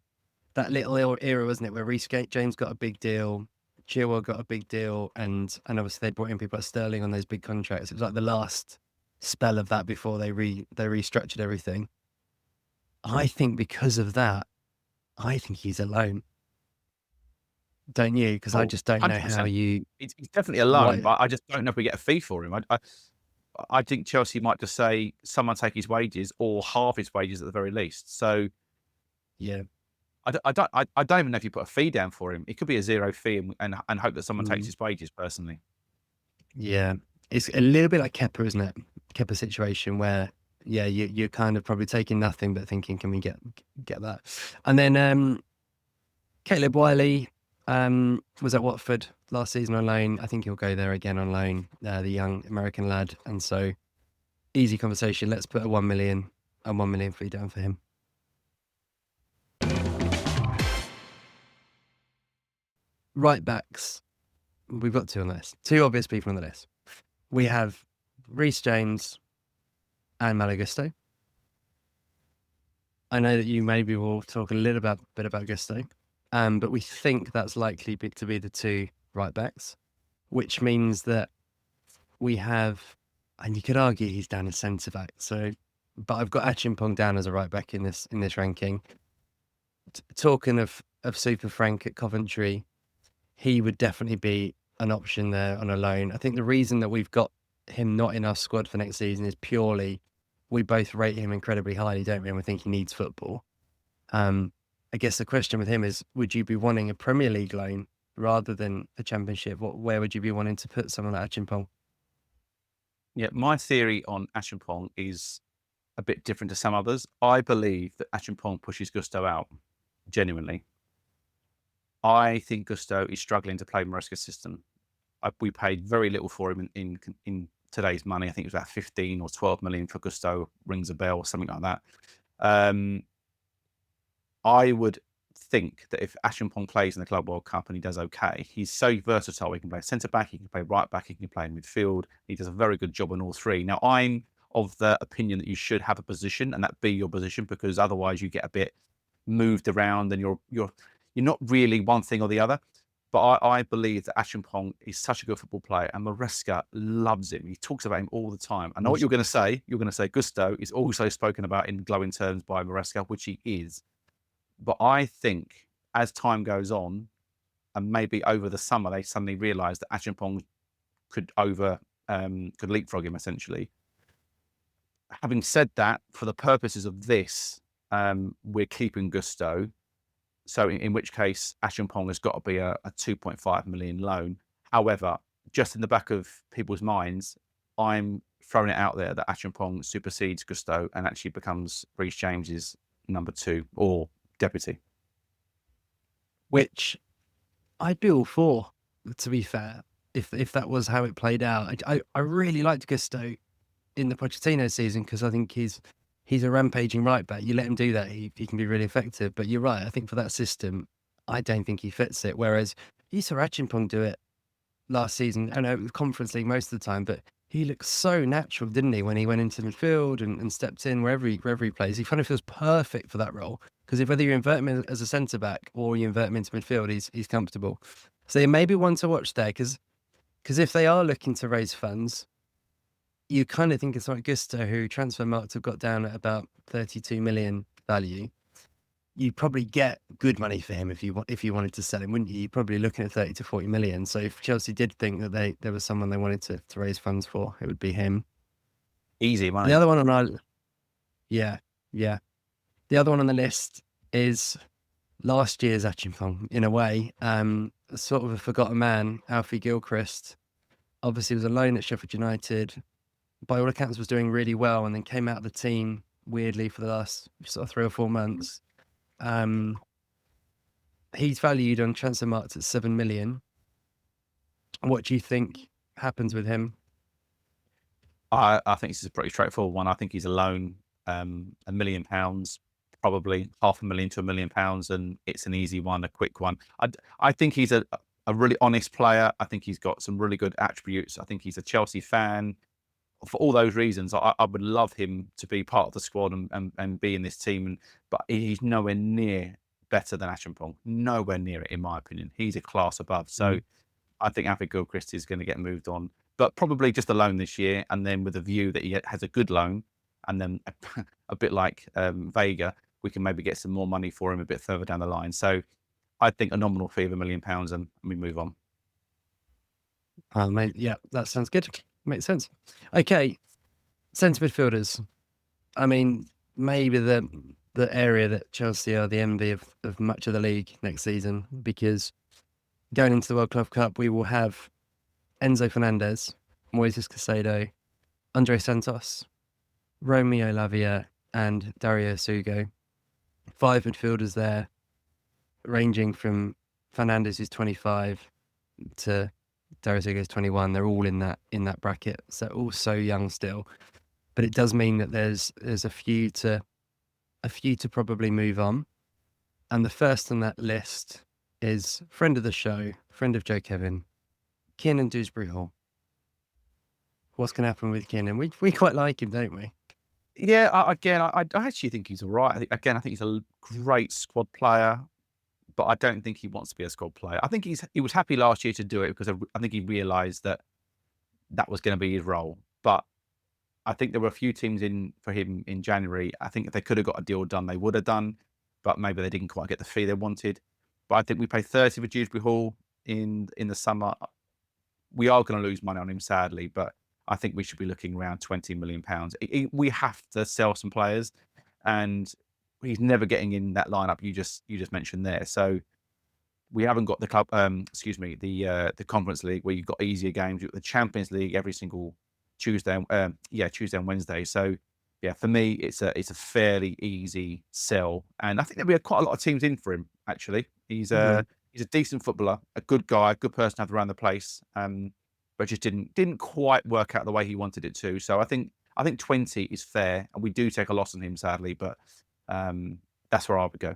little era, wasn't it, where Reece James got a big deal, Chilwell got a big deal, and obviously they brought in people like Sterling on those big contracts. It was like the last spell of that before they restructured everything. I think because of that, I think he's a loan. Don't you? Because I just don't know 100%. how you. He's definitely a loan, but I just don't know if we get a fee for him. I think Chelsea might just say someone take his wages or half his wages at the very least. So Yeah. I don't even know if you put a fee down for him. It could be a zero fee and hope that someone takes his wages personally. Yeah. It's a little bit like Kepa, isn't it? Kepa situation where, yeah, you're kind of probably taking nothing but thinking, can we get that? And then Caleb Wiley was at Watford last season on loan. I think he'll go there again on loan, the young American lad. And so easy conversation. Let's put a 1 million fee down for him. Right backs. We've got two on the list. Two obvious people on the list. We have Reece James and Malo Gusto. I know that you maybe will talk a little bit about Gusto, but we think that's likely to be the two right backs, which means that we have, and you could argue he's down as centre back. So, but I've got Acheampong down as a right back in this ranking. Talking of Super Frank at Coventry, he would definitely be an option there on a loan. I think the reason that we've got him not in our squad for next season is purely we both rate him incredibly highly, don't we? And we think he needs football. I guess the question with him is, would you be wanting a Premier League loan rather than a Championship? Where would you be wanting to put someone like Acheampong? Yeah, my theory on Acheampong is a bit different to some others. I believe that Acheampong pushes Gusto out, genuinely. I think Gusto is struggling to play Maresca's system. We paid very little for him in today's money. I think it was about 15 or 12 million for Gusto, rings a bell or something like that. I would think that if Acheampong plays in the Club World Cup and he does okay, he's so versatile. He can play centre back, he can play right back, he can play in midfield. He does a very good job on all three. Now, I'm of the opinion that you should have a position and that be your position, because otherwise you get a bit moved around and you're not really one thing or the other. But I believe that Acheampong is such a good football player, and Maresca loves him. He talks about him all the time. I know what you're going to say. You're going to say Gusto is also spoken about in glowing terms by Maresca, which he is. But I think as time goes on, and maybe over the summer, they suddenly realise that Acheampong could leapfrog him, essentially. Having said that, for the purposes of this, we're keeping Gusto. So in which case, Acheampong has got to be a 2.5 million loan. However, just in the back of people's minds, I'm throwing it out there that Acheampong supersedes Gusto and actually becomes Reece James's number 2 or deputy. Which I'd be all for, to be fair, if that was how it played out. I really liked Gusto in the Pochettino season because I think he's a rampaging right back. You let him do that, he can be really effective. But you're right. I think for that system, I don't think he fits it. Whereas you saw Acheampong do it last season. I know it was Conference League most of the time, but he looked so natural, didn't he, when he went into midfield and stepped in wherever he plays. He kind of feels perfect for that role because whether you invert him as a centre back or you invert him into midfield, he's comfortable. So there may be one to watch there because if they are looking to raise funds, you kind of think it's like Gusto, who transfer markets have got down at about 32 million value. You'd probably get good money for him if you wanted to sell him, wouldn't you? You're probably looking at 30 to 40 million. So if Chelsea did think that there was someone they wanted to raise funds for, it would be him. Easy money. The other one on our... Yeah. The other one on the list is last year's Acheampong, in a way. Sort of a forgotten man, Alfie Gilchrist. Obviously was a loan at Sheffield United. by all accounts was doing really well, and then came out of the team weirdly for the last sort of 3 or 4 months. He's valued on transfer markets at 7 million. What do you think happens with him? I think this is a pretty straightforward one. I think he's a loan, £1 million, probably £500,000 to £1 million, and it's an easy one, a quick one. I think he's a really honest player. I think he's got some really good attributes. I think he's a Chelsea fan. For all those reasons, I would love him to be part of the squad and be in this team. But he's nowhere near better than Acheampong. Nowhere near it, in my opinion. He's a class above. So I think Alfred Gilchrist is going to get moved on. But probably just a loan this year, and then with a view that he has a good loan, and then a bit like Vega, we can maybe get some more money for him a bit further down the line. So I think a nominal fee of £1 million, and we move on. Yeah, that sounds good. Makes sense. Okay, centre midfielders. I mean, maybe the area that Chelsea are the envy of much of the league next season, because going into the World Club Cup, we will have Enzo Fernandez, Moises Caicedo, Andre Santos, Romeo Lavia, and Dario Sugo. 5 midfielders there, ranging from Fernandez, who's 25, to Dario Sugo is 21. They're all in that bracket, so all so young still. But it does mean that there's a few to probably move on. And the first on that list is friend of the show, friend of Joe Kevin, Penders and Dewsbury-Hall. What's going to happen with Keenan? We quite like him, don't we? Yeah, I actually think he's all right. I think he's a great squad player, but I don't think he wants to be a squad player. I think he was happy last year to do it because I think he realised that was going to be his role. But I think there were a few teams in for him in January. I think if they could have got a deal done, they would have done, but maybe they didn't quite get the fee they wanted. But I think we paid 30 for Dewsbury-Hall in the summer. We are going to lose money on him, sadly, but I think we should be looking around £20 million. We have to sell some players, and he's never getting in that lineup you just mentioned there. So we haven't got the club, the Conference League where you've got easier games. You've got the Champions League every single Tuesday and Wednesday. So yeah, for me, it's a fairly easy sell, and I think there'll be quite a lot of teams in for him. Actually, he's a decent footballer, a good guy, a good person to have around the place. But just didn't quite work out the way he wanted it to. So I think 20 is fair, and we do take a loss on him, sadly, but that's where I would go.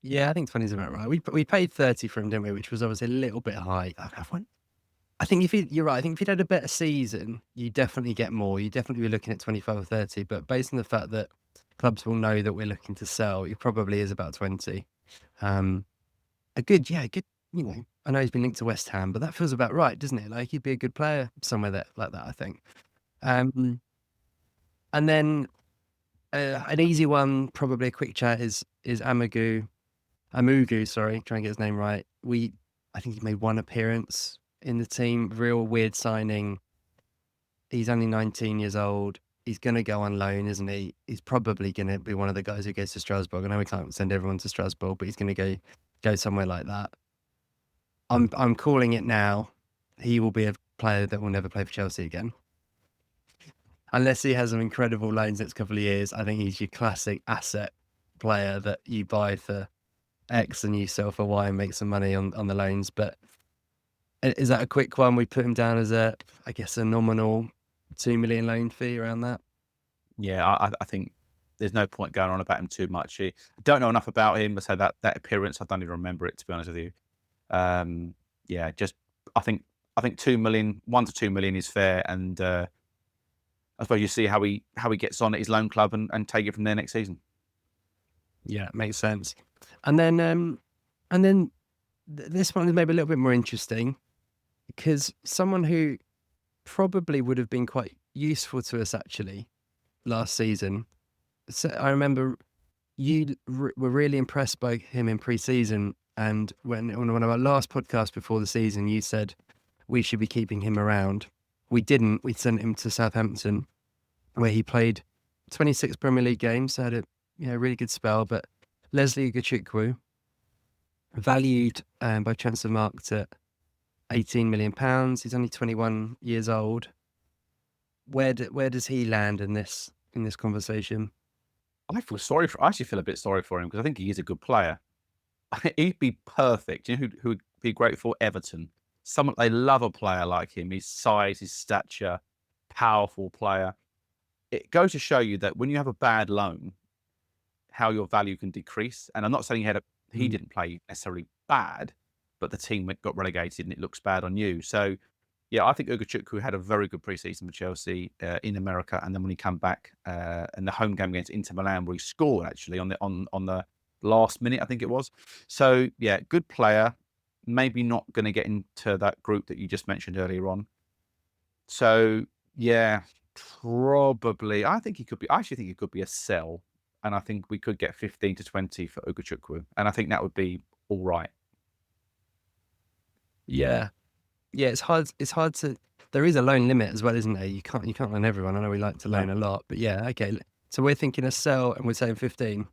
Yeah, I think 20 is about right. We paid 30 for him, didn't we? Which was obviously a little bit high. I think you're right. I think if he'd had a better season, you definitely get more. You definitely be looking at 25 or 30. But based on the fact that clubs will know that we're looking to sell, it probably is about 20. A good. You know, I know he's been linked to West Ham, but that feels about right, doesn't it? Like he'd be a good player somewhere like that, I think. And then an easy one, probably a quick chat, is Amugu. Sorry, trying to get his name right. I think he made 1 appearance in the team. Real weird signing. He's only 19 years old. He's going to go on loan, isn't he? He's probably going to be one of the guys who goes to Strasbourg. I know we can't send everyone to Strasbourg, but he's going to go somewhere like that. I'm calling it now. He will be a player that will never play for Chelsea again. Unless he has some incredible loans next couple of years. I think he's your classic asset player that you buy for X and you sell for Y and make some money on the loans. But is that a quick one? We put him down as a nominal 2 million loan fee, around that. Yeah, I think there's no point going on about him too much. I don't know enough about him, so that appearance, I don't even remember it, to be honest with you. I think 2 million, 1 to 2 million is fair, and I suppose you see how he gets on at his loan club and take it from there next season. Yeah, makes sense. And then this one is maybe a little bit more interesting, because someone who probably would have been quite useful to us actually last season. So I remember you were really impressed by him in pre-season, and when on one of our last podcasts before the season, you said we should be keeping him around. We didn't. We sent him to Southampton, where he played 26 Premier League games, so had a really good spell. But Leslie Gachukwu, valued by transfer market at £18 million. He's only 21 years old. where does he land in this conversation? I actually feel a bit sorry for him because I think he is a good player. He'd be perfect. You know who would be great for? Everton. Someone they love a player like him. His size, his stature, powerful player. It goes to show you that when you have a bad loan, how your value can decrease. And I'm not saying he didn't play necessarily bad, but the team got relegated and it looks bad on you. So, yeah, I think Chukwuemeka had a very good preseason for Chelsea in America, and then when he came back in the home game against Inter Milan, where he scored actually on the last minute, I think it was. So, yeah, good player. Maybe not going to get into that group that you just mentioned earlier on. So, yeah, probably. I actually think he could be a sell, and I think we could get 15 to 20 for Chukwuemeka, and I think that would be all right. Yeah. Yeah, it's hard to. There is a loan limit as well, isn't there? You can't loan everyone. I know we like to loan a lot, but yeah, okay. So we're thinking a sell, and we're saying 15.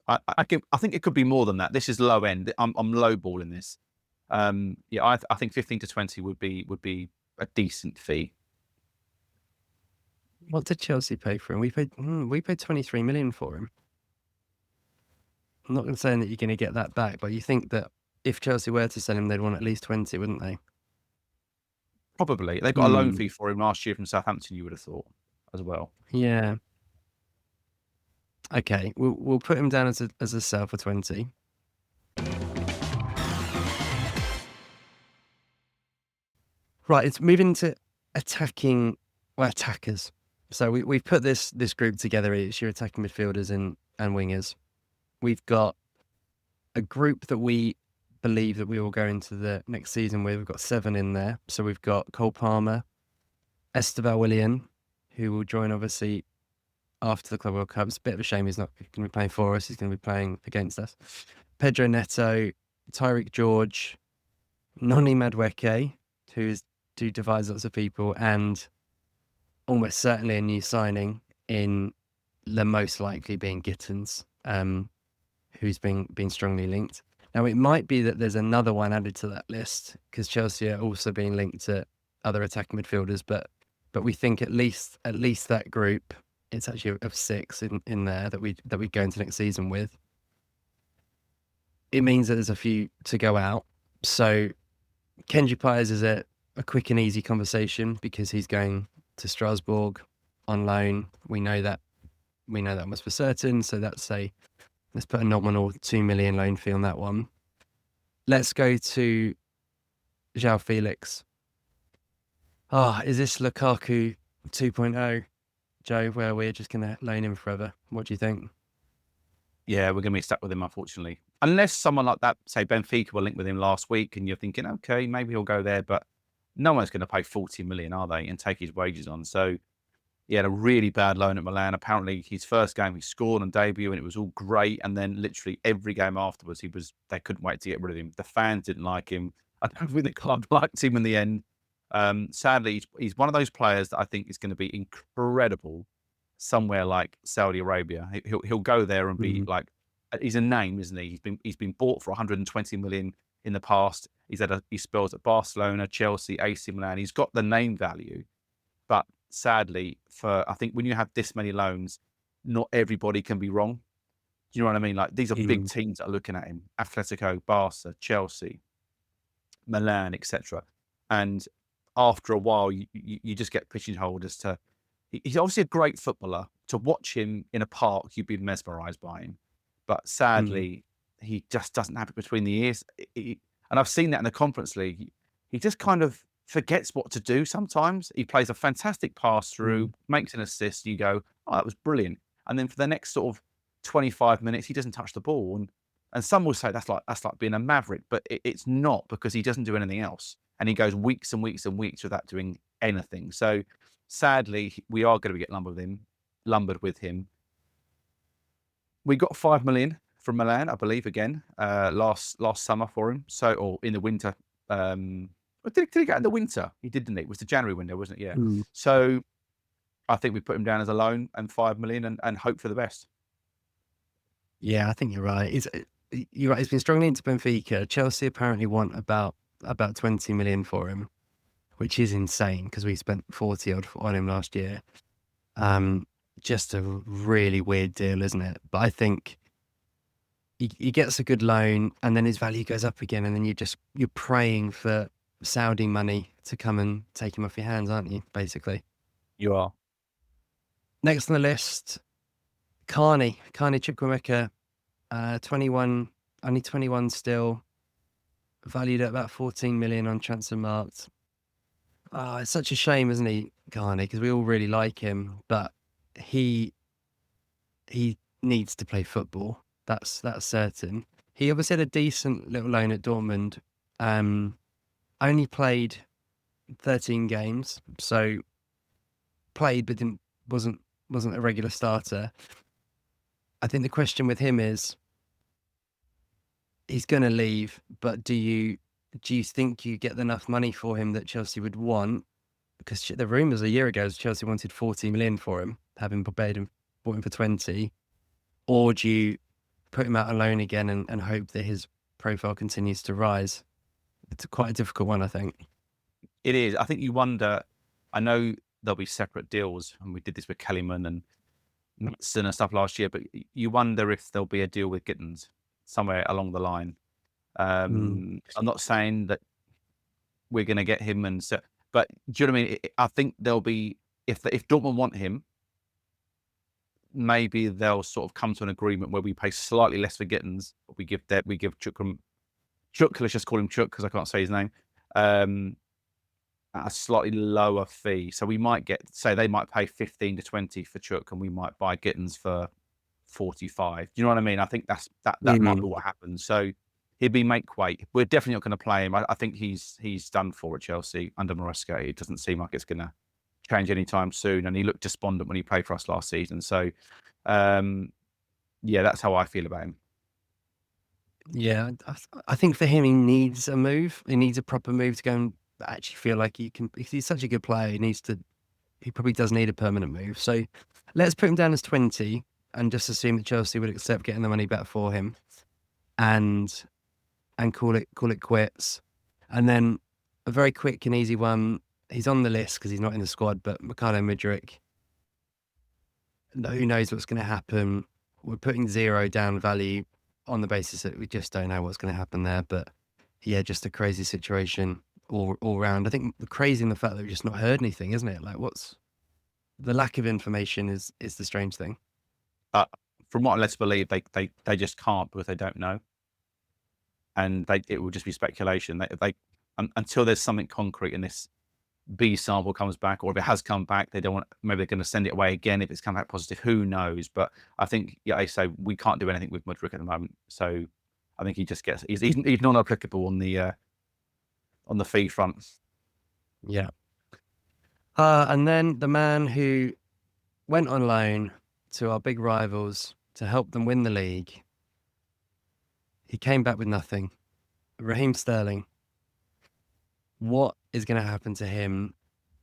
I think it could be more than that. This is low end. I'm lowballing this. Yeah, I think 15 to 20 would be a decent fee. What did Chelsea pay for him? We paid 23 million for him. I'm not saying that you're going to get that back, but you think that if Chelsea were to sell him, they'd want at least 20, wouldn't they? Probably. They got a loan fee for him last year from Southampton, you would have thought, as well. Yeah. Okay, we'll put him down as a sell for 20. Right, it's moving to attackers. So we've put this group together. It's your attacking midfielders and wingers. We've got a group that we believe that we will go into the next season with. We've got 7 in there. So we've got Cole Palmer, Esteval Willian, who will join obviously after the Club World Cup. It's a bit of a shame he's not going to be playing for us. He's going to be playing against us. Pedro Neto, Tyreek George, Noni Madueke, who divides lots of people, and almost certainly a new signing in the most likely being Gittins, who's been strongly linked. Now, it might be that there's another one added to that list because Chelsea are also being linked to other attacking midfielders, but we think at least that group, it's actually of 6 in there that we go into next season with. It means that there's a few to go out. So Kenji Pires is a quick and easy conversation because he's going to Strasbourg on loan. We know that much for certain. So let's put a nominal 2 million loan fee on that one. Let's go to João Felix. Is this Lukaku 2.0, Joe, where we're just going to loan him forever? What do you think? Yeah, we're going to be stuck with him, unfortunately. Unless someone like that, say Benfica, were linked with him last week and you're thinking, okay, maybe he'll go there, but no one's going to pay 40 million, are they, and take his wages on. So he had a really bad loan at Milan. Apparently, his first game he scored on debut and it was all great. And then literally every game afterwards, they couldn't wait to get rid of him. The fans didn't like him. I don't think the club liked him in the end. Sadly, he's one of those players that I think is going to be incredible somewhere like Saudi Arabia. He'll go there and be like, he's a name, isn't he? He's been bought for 120 million in the past. He spells at Barcelona, Chelsea, AC Milan. He's got the name value, but sadly, I think when you have this many loans, not everybody can be wrong. Do you know what I mean? Like these are big teams that are looking at him: Atletico, Barca, Chelsea, Milan, etc. And after a while, you just get pigeonholed as to. He's obviously a great footballer. To watch him in a park, you'd be mesmerised by him. But sadly, he just doesn't have it between the ears. And I've seen that in the Conference League. He just kind of forgets what to do sometimes. He plays a fantastic pass through, makes an assist. You go, oh, that was brilliant. And then for the next sort of 25 minutes, he doesn't touch the ball. And some will say that's like being a maverick, but it's not, because he doesn't do anything else. And he goes weeks and weeks and weeks without doing anything. So sadly, we are going to get lumbered with him. We got 5 million from Milan, I believe, again, last summer for him. So, or in the winter. Did he get in the winter? He did, didn't he? It was the January window, wasn't it? Yeah. So I think we put him down as a loan and 5 million and hope for the best. Yeah, I think you're right. You're right. He's been strongly into Benfica. Chelsea apparently want about 20 million for him. which is insane because we spent 40 odd on him last year. Just a really weird deal, isn't it? But I think he gets a good loan and then his value goes up again, and then you're praying for Saudi money to come and take him off your hands, aren't you? Basically. You are. Next on the list, Carney Chukwuemeka, 21, only 21 still, valued at about 14 million on Transfermarkt. Oh, it's such a shame, isn't he, Carney? Because we all really like him, but he needs to play football. That's certain. He obviously had a decent little loan at Dortmund. Only played 13 games, so played but wasn't a regular starter. I think the question with him is, he's going to leave, but do you think you get enough money for him that Chelsea would want? Because the rumours a year ago was Chelsea wanted 40 million for him, having bought him for 20, or do you put him out on loan again and hope that his profile continues to rise? It's quite a difficult one, I think. It is. I think you wonder. I know there'll be separate deals, and we did this with Kellyman and Matson and stuff last year, but you wonder if there'll be a deal with Gittins somewhere along the line. I'm not saying that we're going to get him, but do you know what I mean? I think there'll be, if Dortmund want him, maybe they'll sort of come to an agreement where we pay slightly less for Gittins, but we give Chuk, let's just call him Chuk because I can't say his name, at a slightly lower fee. So we might they might pay 15 to 20 for Chuk, and we might buy Gittins for 45. Do you know what I mean? I think that might be what happens. So he'd be make weight. We're definitely not going to play him. I think he's done for at Chelsea under Maresca. It doesn't seem like it's going to change anytime soon. And he looked despondent when he played for us last season. So, yeah, that's how I feel about him. Yeah, I think for him, he needs a move. He needs a proper move to go and actually feel like he can. Because he's such a good player, he probably does need a permanent move. So let's put him down as 20 and just assume that Chelsea would accept getting the money back for him, and call it quits. And then a very quick and easy one. He's on the list because he's not in the squad, but Mikhailo Mudryk. Who knows what's going to happen? We're putting 0 down value on the basis that we just don't know what's going to happen there. But yeah, just a crazy situation all round. I think the crazy in the fact that we've just not heard anything, isn't it? Like, what's the lack of information is the strange thing. From what I'm led to believe, they just can't because they don't know, and it will just be speculation. Until there's something concrete and this B sample comes back, or if it has come back, they don't want. Maybe they're going to send it away again if it's come back positive. Who knows? But I think, yeah, I say we can't do anything with Mudryk at the moment. So I think he just gets. He's non-applicable on the fee front. Yeah. And then the man who went on loan to our big rivals to help them win the league, he came back with nothing. Raheem Sterling. What is going to happen to him?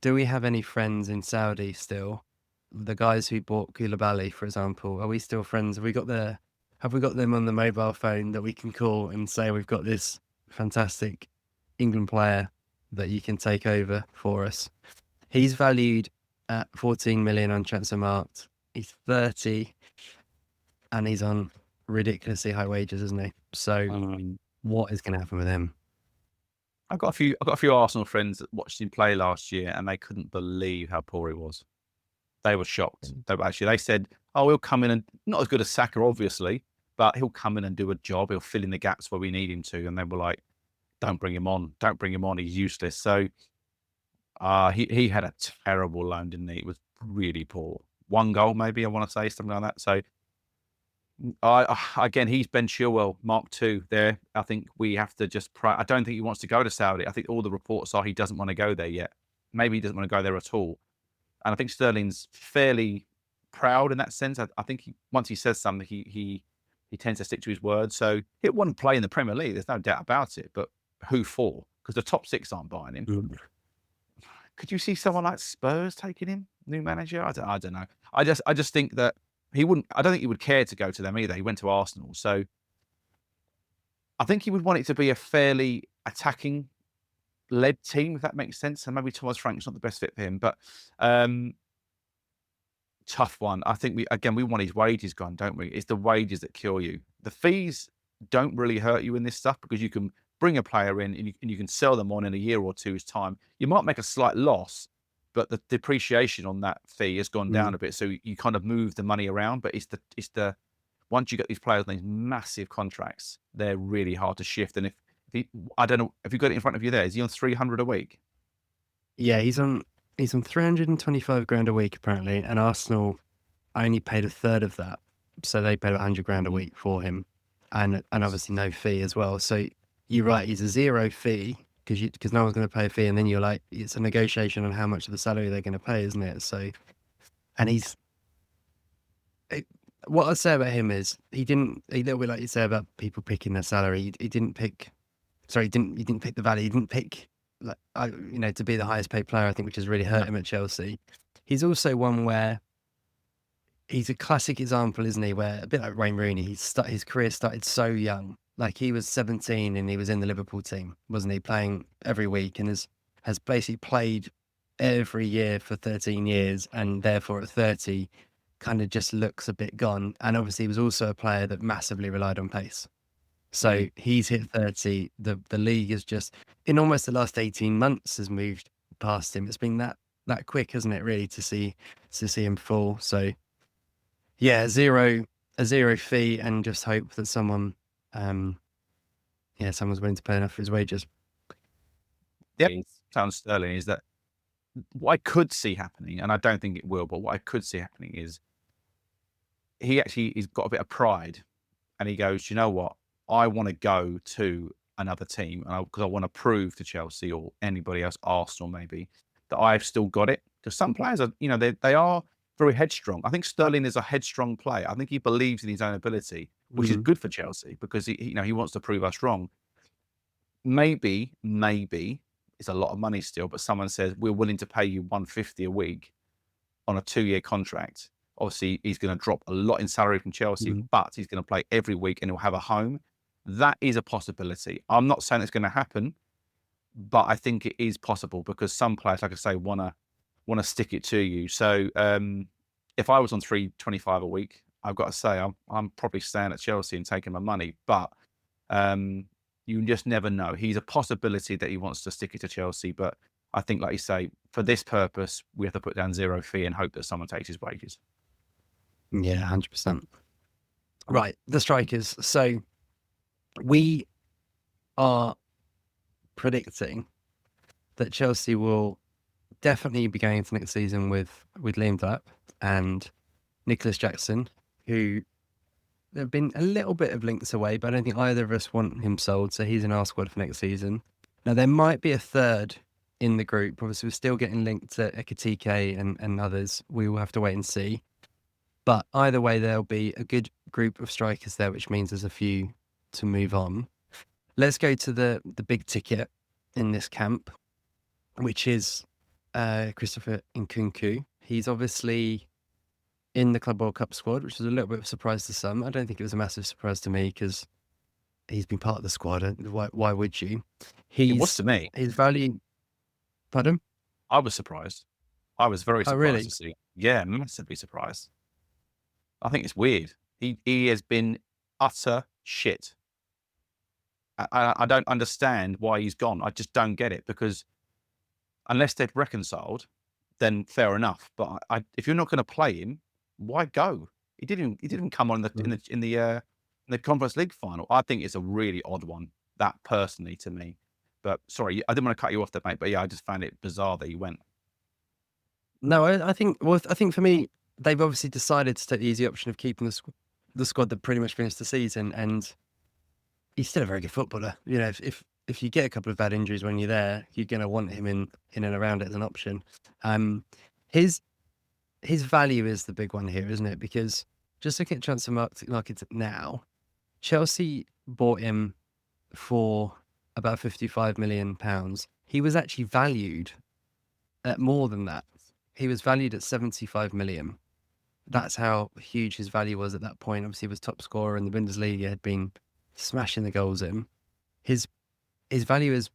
Do we have any friends in Saudi still? The guys who bought Koulibaly, for example, are we still friends? Have we got them on the mobile phone that we can call and say we've got this fantastic England player that you can take over for us? He's valued at 14 million on Transfermarkt. He's 30 and he's on ridiculously high wages, isn't he? So what is going to happen with him? I've got a few Arsenal friends that watched him play last year, and they couldn't believe how poor he was. They were shocked. They said, "Oh, he'll come in and not as good as Saka, obviously, but he'll come in and do a job. He'll fill in the gaps where we need him to." And they were like, "Don't bring him on. Don't bring him on. He's useless." So he had a terrible loan, didn't he? It was really poor. 1 goal, maybe, I want to say, something like that. So again, he's Ben Chilwell, Mark II there. I think we have to just pray. I don't think he wants to go to Saudi. I think all the reports are he doesn't want to go there yet. Maybe he doesn't want to go there at all. And I think Sterling's fairly proud in that sense. I think once he says something, he tends to stick to his word. So he'll want to play in the Premier League. There's no doubt about it. But who for? Because the top 6 aren't buying him. Could you see someone like Spurs taking him? New manager? I don't know. I just think that he wouldn't. I don't think he would care to go to them either. He went to Arsenal, so I think he would want it to be a fairly attacking led team, if that makes sense. And maybe Thomas Frank's not the best fit for him, but tough one. I think we want his wages gone, don't we? It's the wages that kill you. The fees don't really hurt you in this stuff because you can bring a player in and you can sell them on in a year or two's time. You might make a slight loss, but the depreciation on that fee has gone down a bit. So you kind of move the money around, but it's the once you get these players on these massive contracts, they're really hard to shift. And if I don't know, if you've got it in front of you there, is he on 300 a week? Yeah, he's on 325 grand a week apparently, and Arsenal only paid a third of that, so they paid 100 grand a week for him, and obviously no fee as well. So you're right, he's a zero fee because no one's going to pay a fee, and then you're like, it's a negotiation on how much of the salary they're going to pay, isn't it? So, and what I'd say about him is a little bit like you say about people picking their salary. He didn't pick the value. He didn't pick to be the highest paid player, I think, which has really hurt him at Chelsea. He's also one where he's a classic example, isn't he? Where a bit like Wayne Rooney, his career started so young. Like he was 17 and he was in the Liverpool team, wasn't he? Playing every week and has basically played every year for 13 years, and therefore at 30 kind of just looks a bit gone. And obviously he was also a player that massively relied on pace. So he's hit 30. The league is just, in almost the last 18 months, has moved past him. It's been that quick, hasn't it, really, to see him fall. So yeah, a zero fee, and just hope that someone's willing to pay enough for his wages. Yep, sounds sterling. Is that what I could see happening, and I don't think it will, but what I could see happening is he's got a bit of pride, and he goes, you know what? I want to go to another team because I want to prove to Chelsea or anybody else, Arsenal maybe, that I've still got it. Because some players are, they are very headstrong. I think Sterling is a headstrong player. I think he believes in his own ability, which is good for Chelsea because he wants to prove us wrong. Maybe it's a lot of money still, but someone says we're willing to pay you 150 a week on a 2-year contract. Obviously, he's going to drop a lot in salary from Chelsea, but he's going to play every week and he'll have a home. That is a possibility. I'm not saying it's going to happen, but I think it is possible because some players, like I say, want to stick it to you. So if I was on 325 a week, I've got to say I'm probably staying at Chelsea and taking my money. But you just never know. He's a possibility that he wants to stick it to Chelsea, but I think, like you say, for this purpose, we have to put down zero fee and hope that someone takes his wages. Yeah, 100%. Right, the strikers. So we are predicting that Chelsea will definitely be going into next season with Liam Delap and Nicholas Jackson, who there have been a little bit of links away, but I don't think either of us want him sold, so he's in our squad for next season. Now, there might be a third in the group. Obviously, we're still getting linked to Ekitike and others. We will have to wait and see. But either way, there'll be a good group of strikers there, which means there's a few to move on. Let's go to the big ticket in this camp, which is Christopher Nkunku. He's obviously in the Club World Cup squad, which was a little bit of a surprise to some. I don't think it was a massive surprise to me because he's been part of the squad. Why would you? It was to me. His value... Pardon? I was surprised. I was very surprised really? to see. Yeah, massively surprised. I think it's weird. He has been utter shit. I don't understand why he's gone. I just don't get it because unless they've reconciled, then fair enough. But if you're not going to play him, why go? He didn't come on in the Conference League final. I think it's a really odd one, that personally to me. But sorry, I didn't want to cut you off there, mate. But yeah, I just found it bizarre that he went. No, I think for me, they've obviously decided to take the easy option of keeping the squad that pretty much finished the season, and he's still a very good footballer. You know, if you get a couple of bad injuries when you're there, you're going to want him in and around it as an option. His value is the big one here, isn't it? Because just looking at transfer markets now, Chelsea bought him for about £55 million. He was actually valued at more than that. He was valued at 75 million. That's how huge his value was at that point. Obviously, he was top scorer in the Bundesliga, had been smashing the goals in. His value has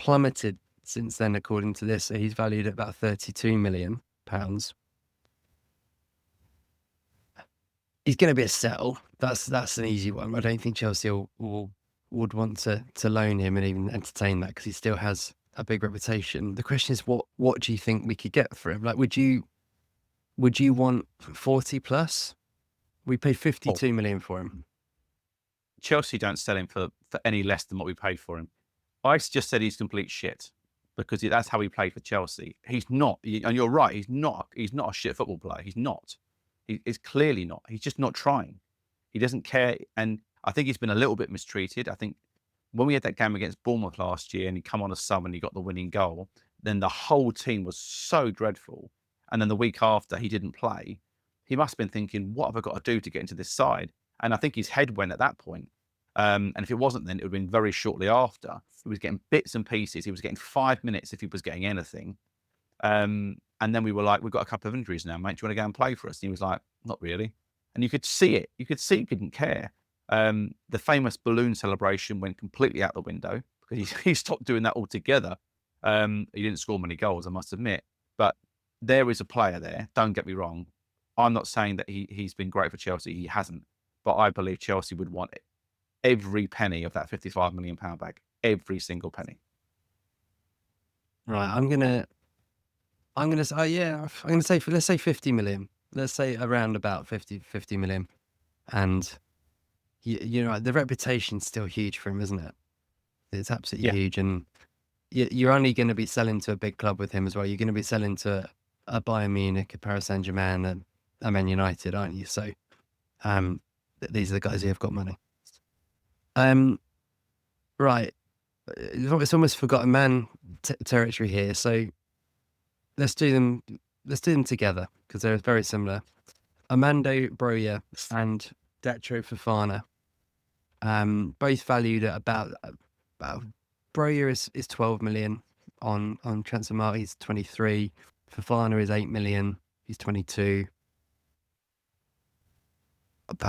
plummeted since then, according to this. So he's valued at about £32 million. He's going to be a sell. That's an easy one. I don't think Chelsea would want to loan him and even entertain that, because he still has a big reputation. The question is, what do you think we could get for him? Like, would you want 40 plus? We paid 52 million for him. Chelsea don't sell him for any less than what we paid for him. I just said he's complete shit, because that's how he played for Chelsea. He's not, and you're right, he's not a shit football player. He's not. He's clearly not. He's just not trying. He doesn't care. And I think he's been a little bit mistreated. I think when we had that game against Bournemouth last year and he come on a sub and he got the winning goal, then the whole team was so dreadful. And then the week after he didn't play, he must have been thinking, what have I got to do to get into this side? And I think his head went at that point. And if it wasn't then, it would have been very shortly after. He was getting bits and pieces. He was getting 5 minutes if he was getting anything. And then we were like, we've got a couple of injuries now, mate. Do you want to go and play for us? And he was like, not really. And you could see it. You could see he didn't care. The famous balloon celebration went completely out the window, because he stopped doing that altogether. He didn't score many goals, I must admit. But there is a player there. Don't get me wrong. I'm not saying that he's been great for Chelsea. He hasn't. But I believe Chelsea would want every penny of that £55 million back. Every single penny. Right. I'm gonna say let's say 50 million. Let's say around about 50 million. And you know, the reputation's still huge for him, isn't it? It's absolutely huge. And you're only going to be selling to a big club with him as well. You're going to be selling to a Bayern Munich, a Paris Saint-Germain, and a Man United, aren't you? So these are the guys who have got money. Right. It's almost forgotten man territory here. So let's do them together, because they're very similar. Armando Broja and Datro Fofana, both valued at about Broja is 12 million on Transfermarkt. He's 23. Fofana is 8 million. He's 22. Do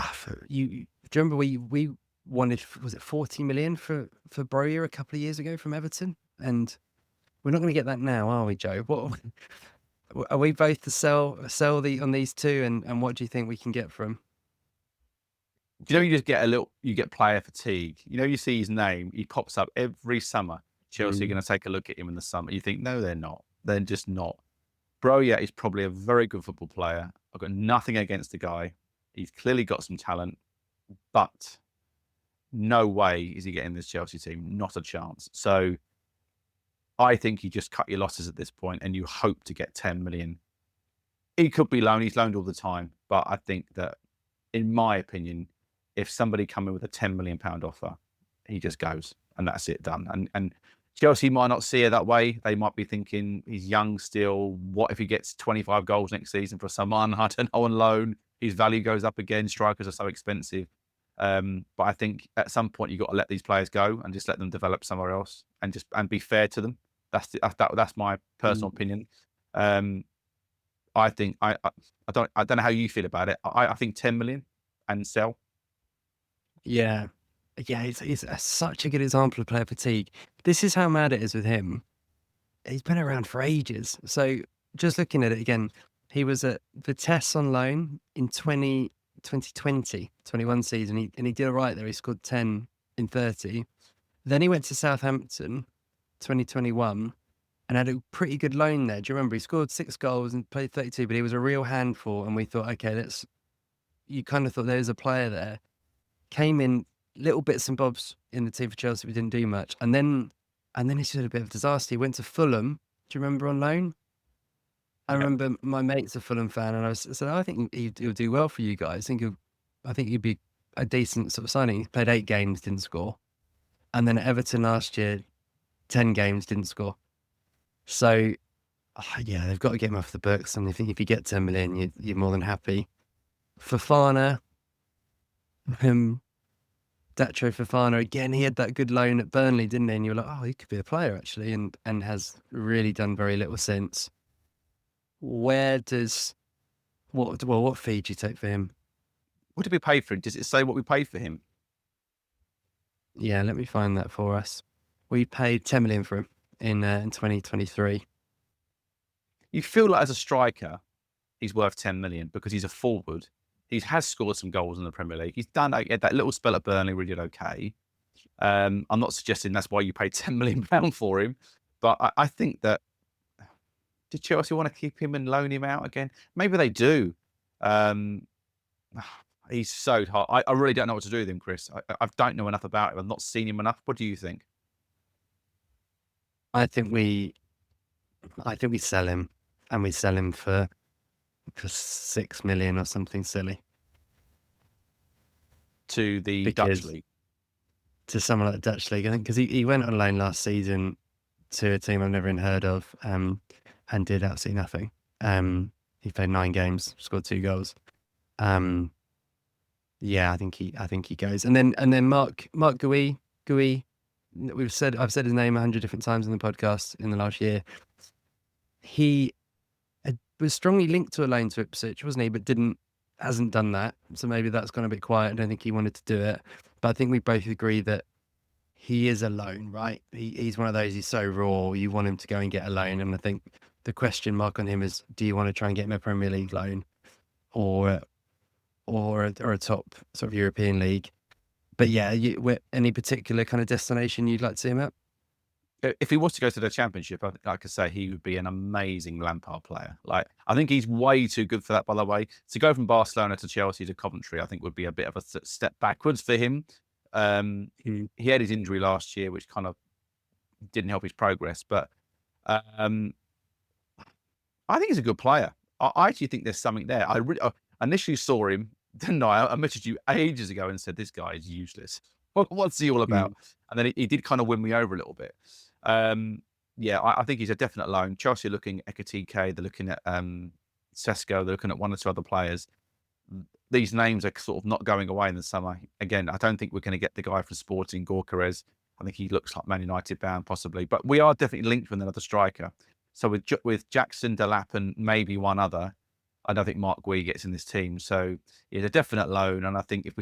you remember we wanted, was it 40 million for Broja a couple of years ago from Everton? And we're not going to get that now, are we, Joe? What are we both to sell on these two? And what do you think we can get from? Do you know, you get player fatigue. You know, you see his name, he pops up every summer. Chelsea are going to take a look at him in the summer. You think, no, they're not. They're just not. Broja is probably a very good football player. I've got nothing against the guy. He's clearly got some talent, but no way is he getting this Chelsea team. Not a chance. So I think you just cut your losses at this point and you hope to get 10 million. He could be loaned. He's loaned all the time. But I think that, in my opinion, if somebody come in with a £10 million offer, he just goes and that's it, done. And Chelsea might not see it that way. They might be thinking he's young still. What if he gets 25 goals next season for someone, I don't know, on loan? His value goes up again. Strikers are so expensive. But I think at some point you've got to let these players go and just let them develop somewhere else and be fair to them. That's my personal opinion. I think I don't know how you feel about it. I think 10 million and sell. Yeah, he's such a good example of player fatigue. This is how mad it is with him. He's been around for ages. So just looking at it again, he was at Vitesse on loan in 2020-21 season, and he did all right there. He scored 10 in 30. Then he went to Southampton 2021 and had a pretty good loan there. Do you remember? He scored 6 goals and played 32, but he was a real handful. And we thought, okay, you kind of thought there's a player there. Came in little bits and bobs in the team for Chelsea, but didn't do much. And then he's had a bit of a disaster. He went to Fulham. Do you remember, on loan? I remember my mate's a Fulham fan, and I said, I think he'll do well for you guys. I think he'd be a decent sort of signing. He played 8 games, didn't score. And then at Everton last year, 10 games, didn't score. So, they've got to get him off the books. And if you get 10 million, you're more than happy. Fofana, Datro Fofana, again, he had that good loan at Burnley, didn't he? And you were like, oh, he could be a player, actually, and has really done very little since. What fee do you take for him? What did we pay for him? Does it say what we paid for him? Yeah, let me find that for us. We paid 10 million for him. in 2023. You feel like as a striker, he's worth 10 million because he's a forward. He has scored some goals in the Premier League. He's done that little spell at Burnley where he did okay. I'm not suggesting that's why you paid £10 million for him, but I think that did Chelsea want to keep him and loan him out again? Maybe they do. He's so hard. I really don't know what to do with him, Chris. I don't know enough about him. I've not seen him enough. What do you think? I think we sell him, and we sell him for 6 million or something silly To the Dutch league. To someone like the Dutch league, I think, because he went on loan last season to a team I've never even heard of, and did absolutely nothing. He played 9 games, scored 2 goals. Yeah, I think he goes. And then Mark Gui. I've said his name 100 different times in the podcast in the last year. He was strongly linked to a loan to Ipswich, wasn't he? But hasn't done that. So maybe that's gone a bit quiet. I don't think he wanted to do it. But I think we both agree that he is a loan, right? He's one of those, he's so raw, you want him to go and get a loan. And I think the question mark on him is, do you want to try and get him a Premier League loan or a top sort of European league? But yeah, any particular kind of destination you'd like to see him at? If he was to go to the Championship, I could say he would be an amazing Lampard player. Like, I think he's way too good for that, by the way. To go from Barcelona to Chelsea to Coventry, I think would be a bit of a step backwards for him. He had his injury last year, which kind of didn't help his progress. But I think he's a good player. I actually think there's something there. I initially saw him, didn't I? I messaged you ages ago and said, this guy is useless. What's he all about? And then he did kind of win me over a little bit. Yeah, I think he's a definite loan. Chelsea are looking at Ekitike, they're looking at Sesko, they're looking at 1 or 2 other players. These names are sort of not going away in the summer. Again, I don't think we're going to get the guy from Sporting, Gorkarez. I think he looks like Man United bound, possibly. But we are definitely linked with another striker. So with Jackson, Delap, and maybe one other, I don't think Mark Gui gets in this team. So he's a definite loan. And I think if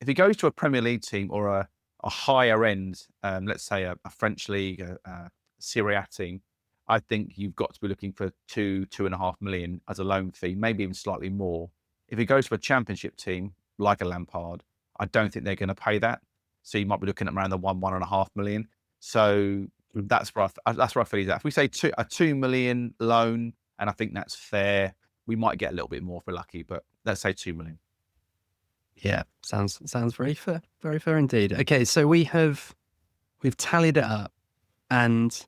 he goes to a Premier League team or a higher end, let's say a French league, a Serie A team, I think you've got to be looking for 2.5 million as a loan fee, maybe even slightly more. If he goes to a Championship team like a Lampard, I don't think they're going to pay that. So you might be looking at around the 1.5 million. So that's where I feel he's at. If we say a 2 million loan, and I think that's fair, we might get a little bit more if we're lucky, but let's say 2 million. Yeah, sounds very fair indeed. Okay, so we've tallied it up, and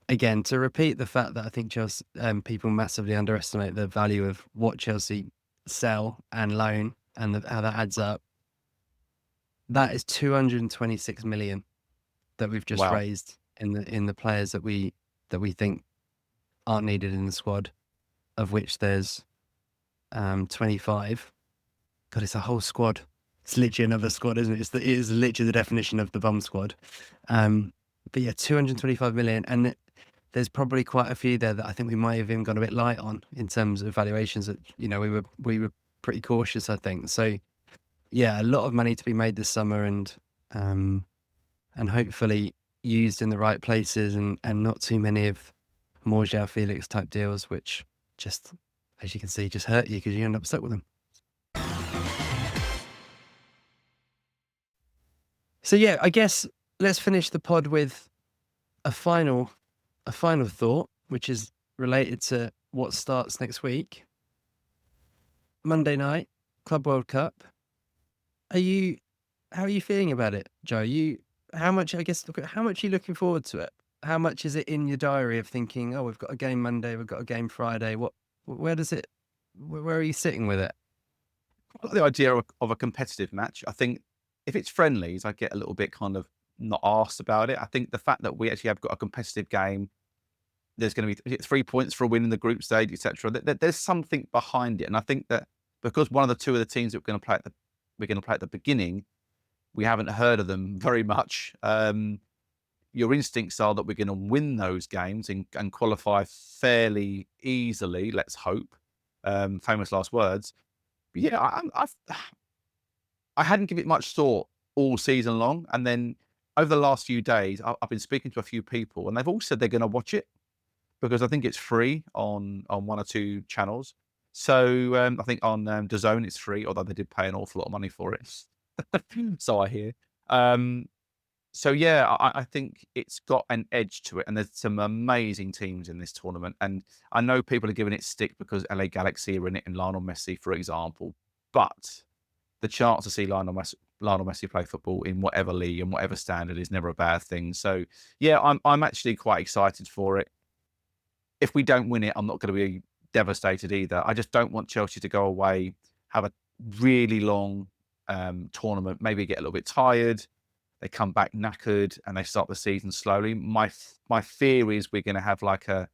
again, to repeat the fact that I think Chelsea people massively underestimate the value of what Chelsea sell and loan and how that adds up. That is 226 million that we've just raised in the players that we think aren't needed in the squad, of which there's 25. God, it's a whole squad. It's literally another squad, isn't it? It is literally the definition of the bum squad. But yeah, 225 million. And there's probably quite a few there that I think we might have even gone a bit light on in terms of valuations that, we were pretty cautious, I think. So yeah, a lot of money to be made this summer and hopefully used in the right places and not too many of more João Felix type deals, which just, as you can see, just hurt you because you end up stuck with them. So yeah, I guess let's finish the pod with a final thought, which is related to what starts next week. Monday night, Club World Cup. How are you feeling about it, Joe? How much are you looking forward to it? How much is it in your diary of thinking, oh, we've got a game Monday, we've got a game Friday? Where are you sitting with it? I like the idea of a competitive match. I think if it's friendlies, I get a little bit kind of not asked about it. I think the fact that we actually have got a competitive game, there's going to be 3 points for a win in the group stage, etc. There's something behind it, and I think that because one of the 2 of the teams that we're going to play at the beginning, we haven't heard of them very much. Your instincts are that we're going to win those games and qualify fairly easily. Let's hope. Famous last words. But yeah, I hadn't given it much thought all season long, and then over the last few days, I've been speaking to a few people, and they've all said they're going to watch it because I think it's free on one or two channels. So I think on DAZN it's free, although they did pay an awful lot of money for it. So I hear. So yeah, I think it's got an edge to it, and there's some amazing teams in this tournament. And I know people are giving it stick because LA Galaxy are in it and Lionel Messi, for example. But the chance to see Lionel Messi play football in whatever league and whatever standard is never a bad thing. So yeah, I'm actually quite excited for it. If we don't win it, I'm not going to be devastated either. I just don't want Chelsea to go away, have a really long tournament, maybe get a little bit tired. They come back knackered and they start the season slowly. My fear is we're going to have like a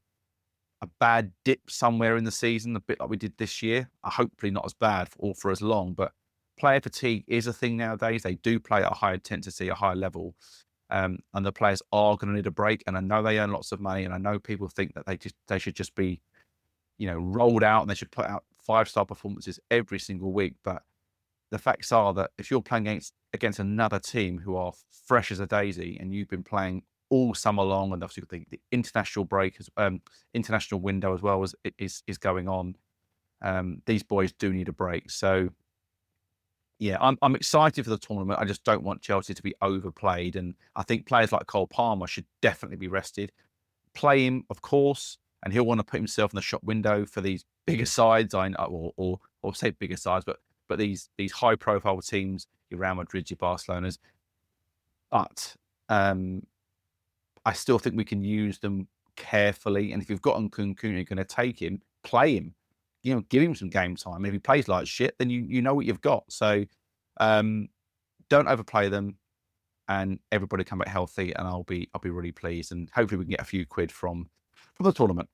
bad dip somewhere in the season, a bit like we did this year. Hopefully not as bad for as long, but player fatigue is a thing nowadays. They do play at a higher intensity, a higher level, and the players are going to need a break. And I know they earn lots of money, and I know people think that they should just be, rolled out and they should put out 5-star performances every single week. But the facts are that if you're playing against another team who are fresh as a daisy, and you've been playing all summer long, and obviously the international break, international window as well is going on, these boys do need a break. So yeah, I'm excited for the tournament. I just don't want Chelsea to be overplayed, and I think players like Cole Palmer should definitely be rested. Play him, of course, and he'll want to put himself in the shop window for these bigger sides, or say bigger sides, but these high profile teams, your Real Madrid, your Barcelonas. But I still think we can use them carefully. And if you've got Nkunku, you're going to take him, play him, give him some game time. If he plays like shit, then you know what you've got. So don't overplay them, and everybody come back healthy, and I'll be really pleased. And hopefully we can get a few quid from the tournament.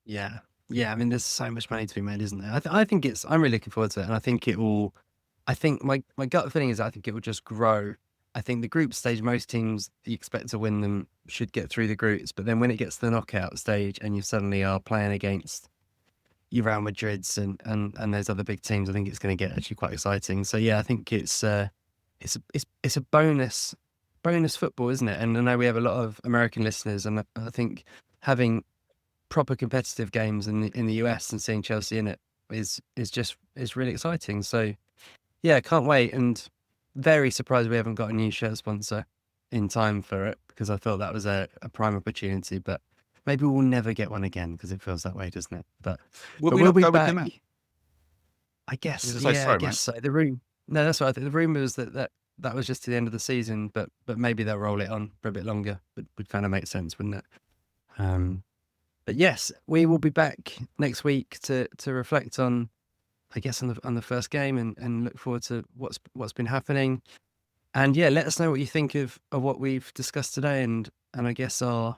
Yeah. Yeah, I mean, there's so much money to be made, isn't there? I think I'm really looking forward to it, and I think it will. I think my gut feeling is I think it will just grow. I think the group stage, most teams you expect to win them should get through the groups, but then when it gets to the knockout stage and you suddenly are playing against your Real Madrids and those other big teams, I think it's going to get actually quite exciting. So yeah, I think it's a bonus football, isn't it? And I know we have a lot of American listeners, and I think having proper competitive games in the US and seeing Chelsea in it is really exciting. So yeah, can't wait, and very surprised we haven't got a new shirt sponsor in time for it, because I thought that was a prime opportunity, but maybe we'll never get one again because it feels that way, doesn't it? But we'll be back. I guess. So. No, that's what I think. The rumor was that was just to the end of the season, but maybe they'll roll it on for a bit longer. But would kind of make sense, wouldn't it? But yes, we will be back next week to reflect on, I guess, on the first game and look forward to what's been happening. And yeah, let us know what you think of what we've discussed today, and I guess our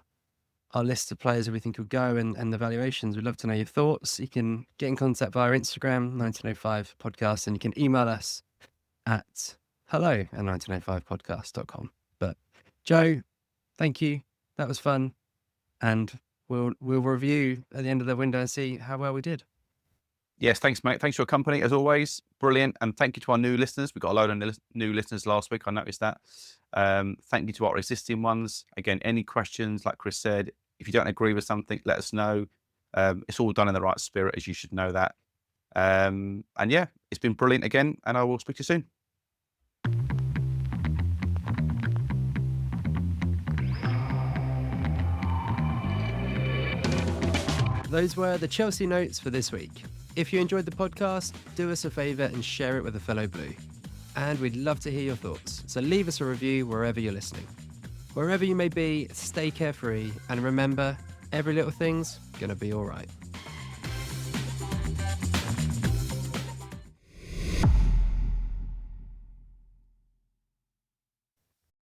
list of players who we think will go and the valuations. We'd love to know your thoughts. You can get in contact via Instagram, 1905 podcast, and you can email us at hello@1905podcast.com. But Joe, thank you. That was fun. And we'll review at the end of the window and see how well we did. Yes, thanks, mate. Thanks for your company, as always. Brilliant. And thank you to our new listeners. We got a load of new listeners last week. I noticed that. Thank you to our existing ones. Again, any questions, like Chris said, if you don't agree with something, let us know. It's all done in the right spirit, as you should know that. And yeah, it's been brilliant again, and I will speak to you soon. Those were the Chelsea notes for this week. If you enjoyed the podcast, do us a favour and share it with a fellow Blue. And we'd love to hear your thoughts, so leave us a review wherever you're listening. Wherever you may be, stay carefree, and remember, every little thing's gonna be alright.